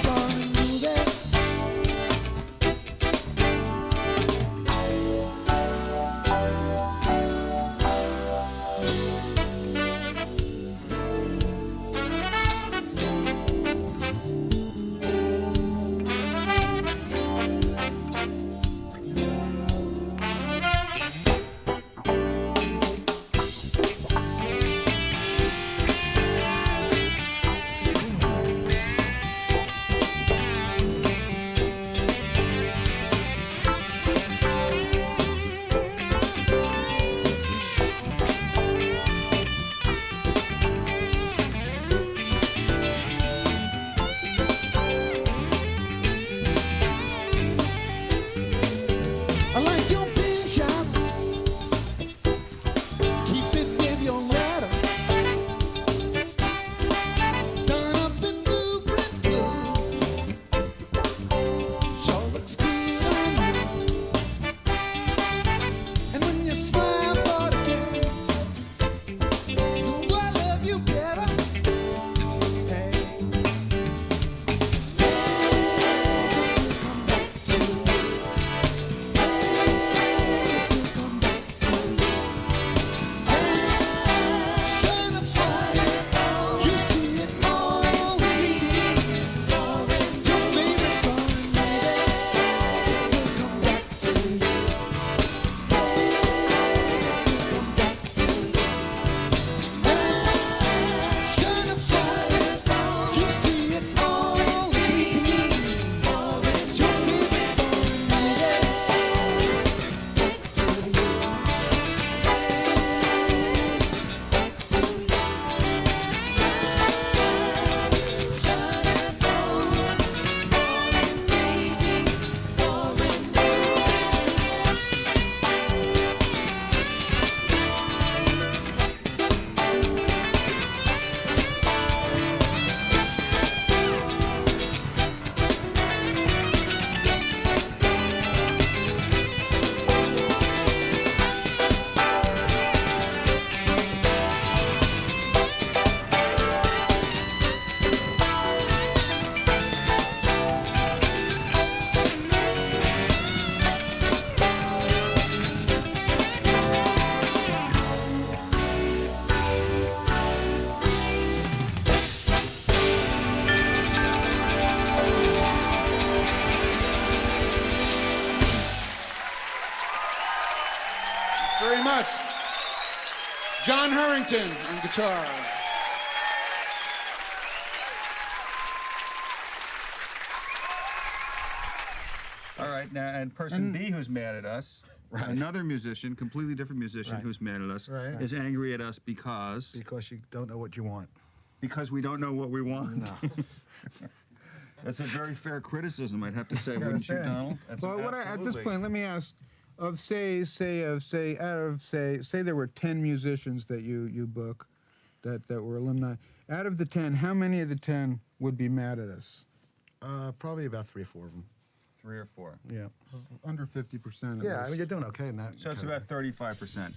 John Harrington on guitar. All right, now, and person B who's mad at us, another musician, completely different musician who's mad at us, is angry at us because... Because you don't know what you want. Because we don't know what we want. No. That's a very fair criticism, I'd have to say, wouldn't you, Donald? Well, at this point, let me ask, say there were 10 musicians that you book that were alumni. Out of the 10, how many of the 10 would be mad at us? Probably about 3 or 4 of them. 3 or 4. Yeah. Under 50%. Yeah, I mean, you're doing okay in that. So it's about 35%.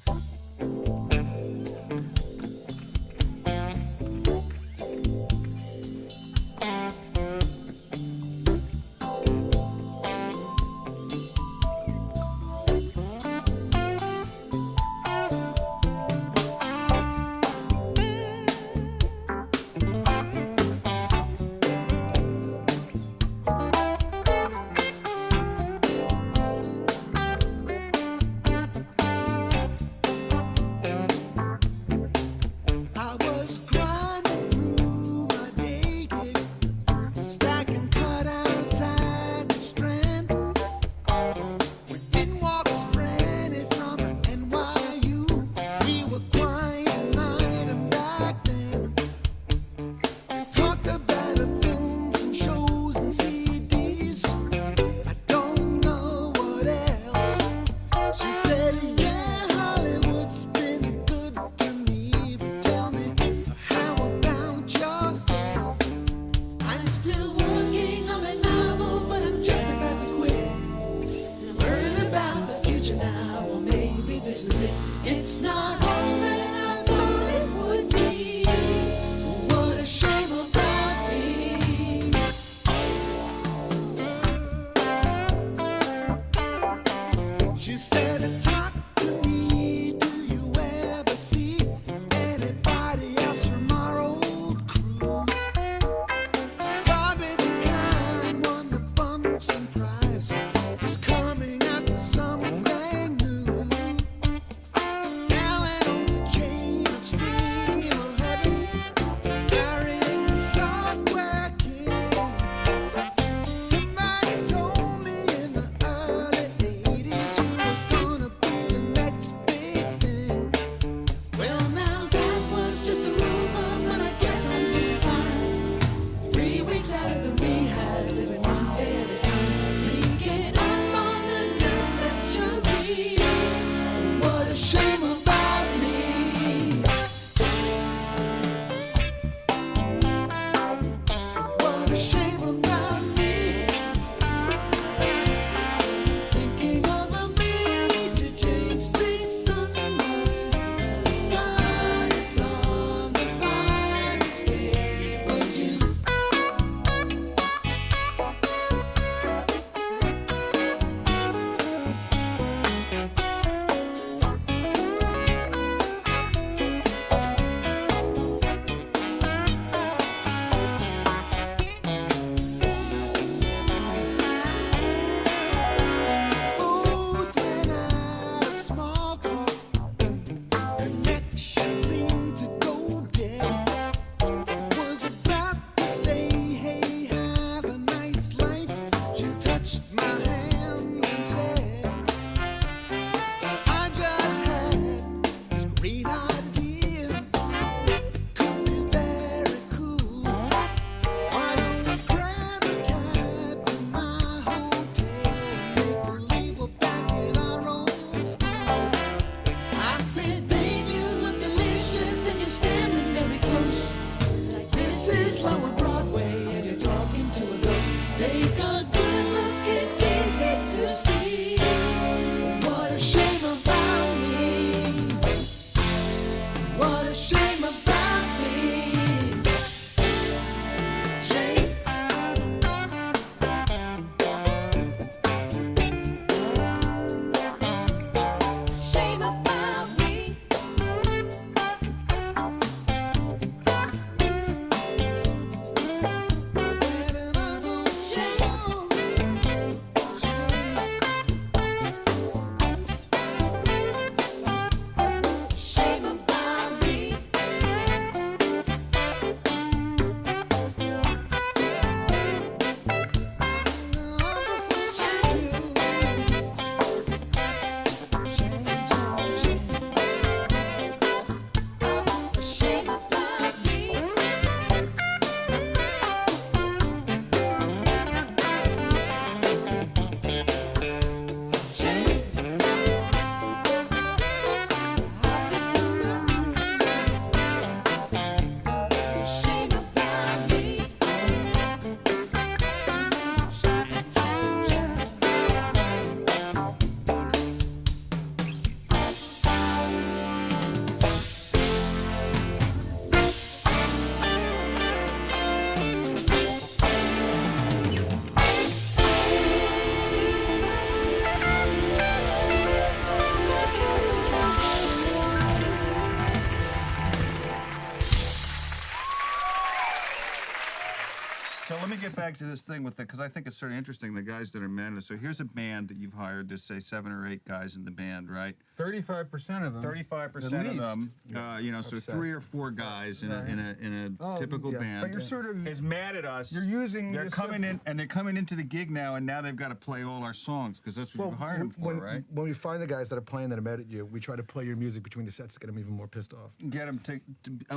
you this thing with because I think it's sort of interesting, the guys that are managed. So here's a band that you've hired, there's say 7 or 8 guys in the band, right? 35% of them. 35% of them, you know, so 3 or 4 guys in a typical band. But you're sort of is mad at us. You're using. They're coming in, and they're coming into the gig now, and now they've got to play all our songs because that's what you hired them for, right? When we find the guys that are playing that are mad at you, we try to play your music between the sets to get them even more pissed off. Get them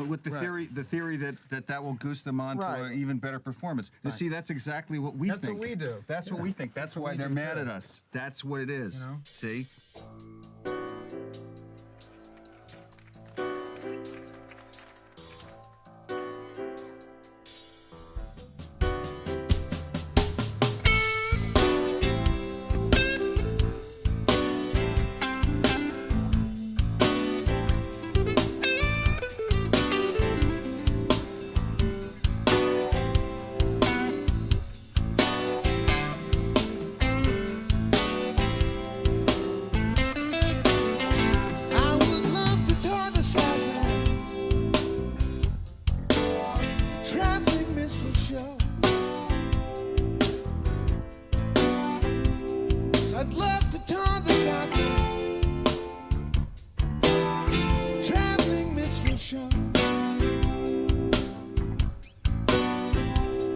with the theory that will goose them on to an even better performance. You see, that's exactly what we think. That's what we do. That's what we think. That's why they're mad at us. That's what it is. You know? See? I'd love to tour the Southland, traveling minstrel show.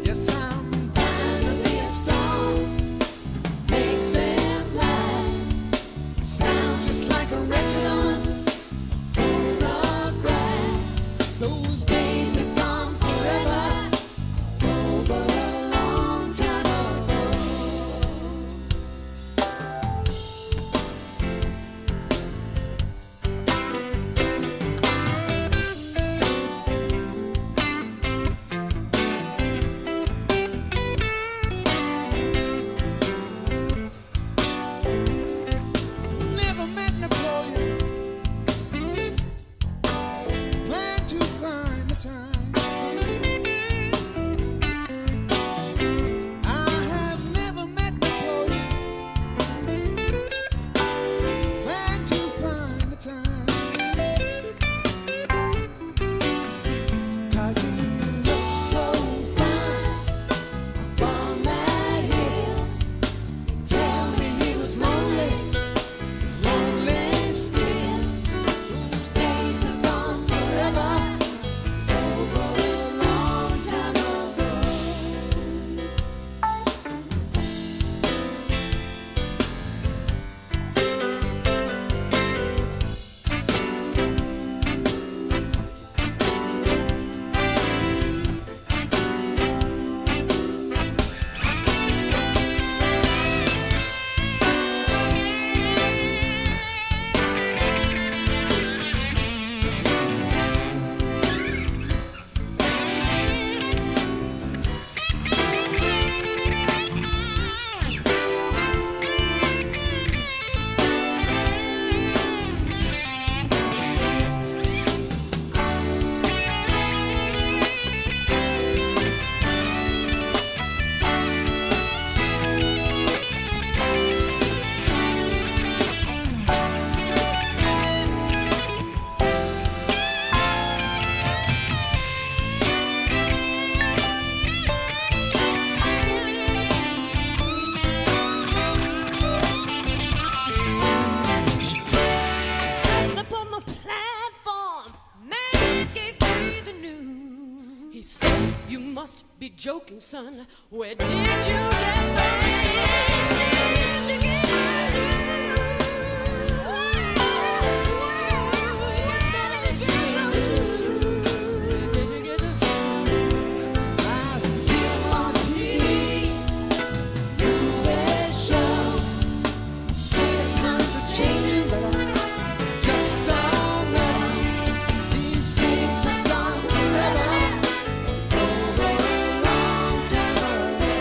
Yes, I'm dying to be a star, make them laugh. Sounds just like a record on a phonograph. Those days are gone forever, over a long time ago. Never met Napoleon, plan to find the time. I have never met Napoleon, plan to find the time. 'Cause he looks so fine on that hill. Tell me he was lonely. Lonely still, those days have gone forever, over a long time ago. I stepped up on the platform, man gave me the news. He said, "You must be joking, son. Where did you get those shoes? Did you get those shoes? Did you get those shoes?" I see 'em on TV, movies show. Say the times are changing, but I just don't know. These things have gone forever, over a long time ago.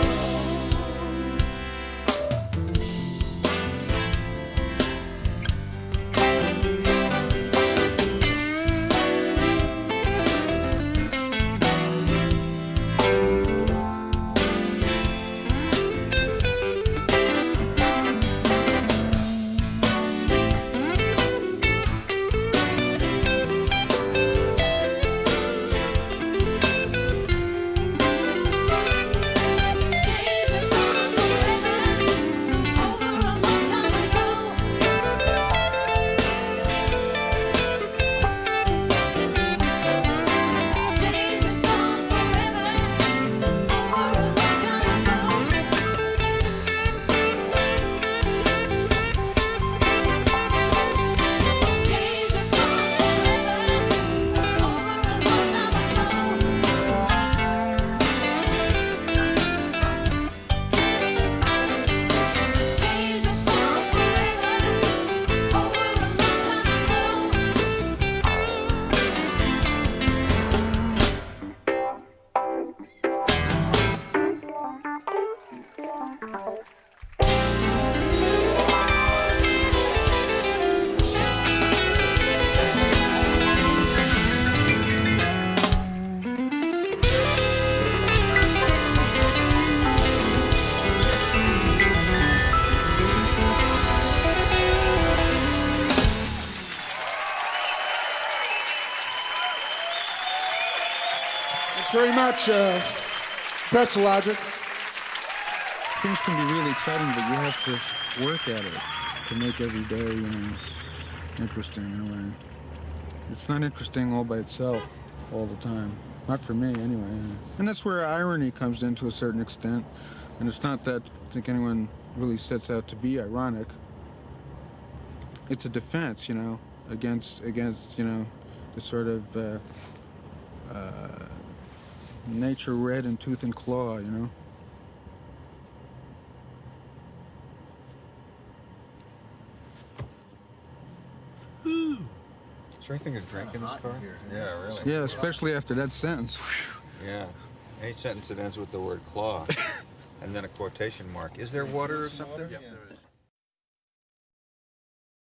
very much, Pretzel Logic. Things can be really exciting, but you have to work at it to make every day, interesting in a way. It's not interesting all by itself all the time. Not for me, anyway. And that's where irony comes in to a certain extent. And it's not that I think anyone really sets out to be ironic. It's a defense, against the sort of nature red in tooth and claw, Is there anything to drink in this car? Yeah, really. Yeah, especially after that sentence. Yeah. Any sentence that ends with the word claw and then a quotation mark. Is there water or something?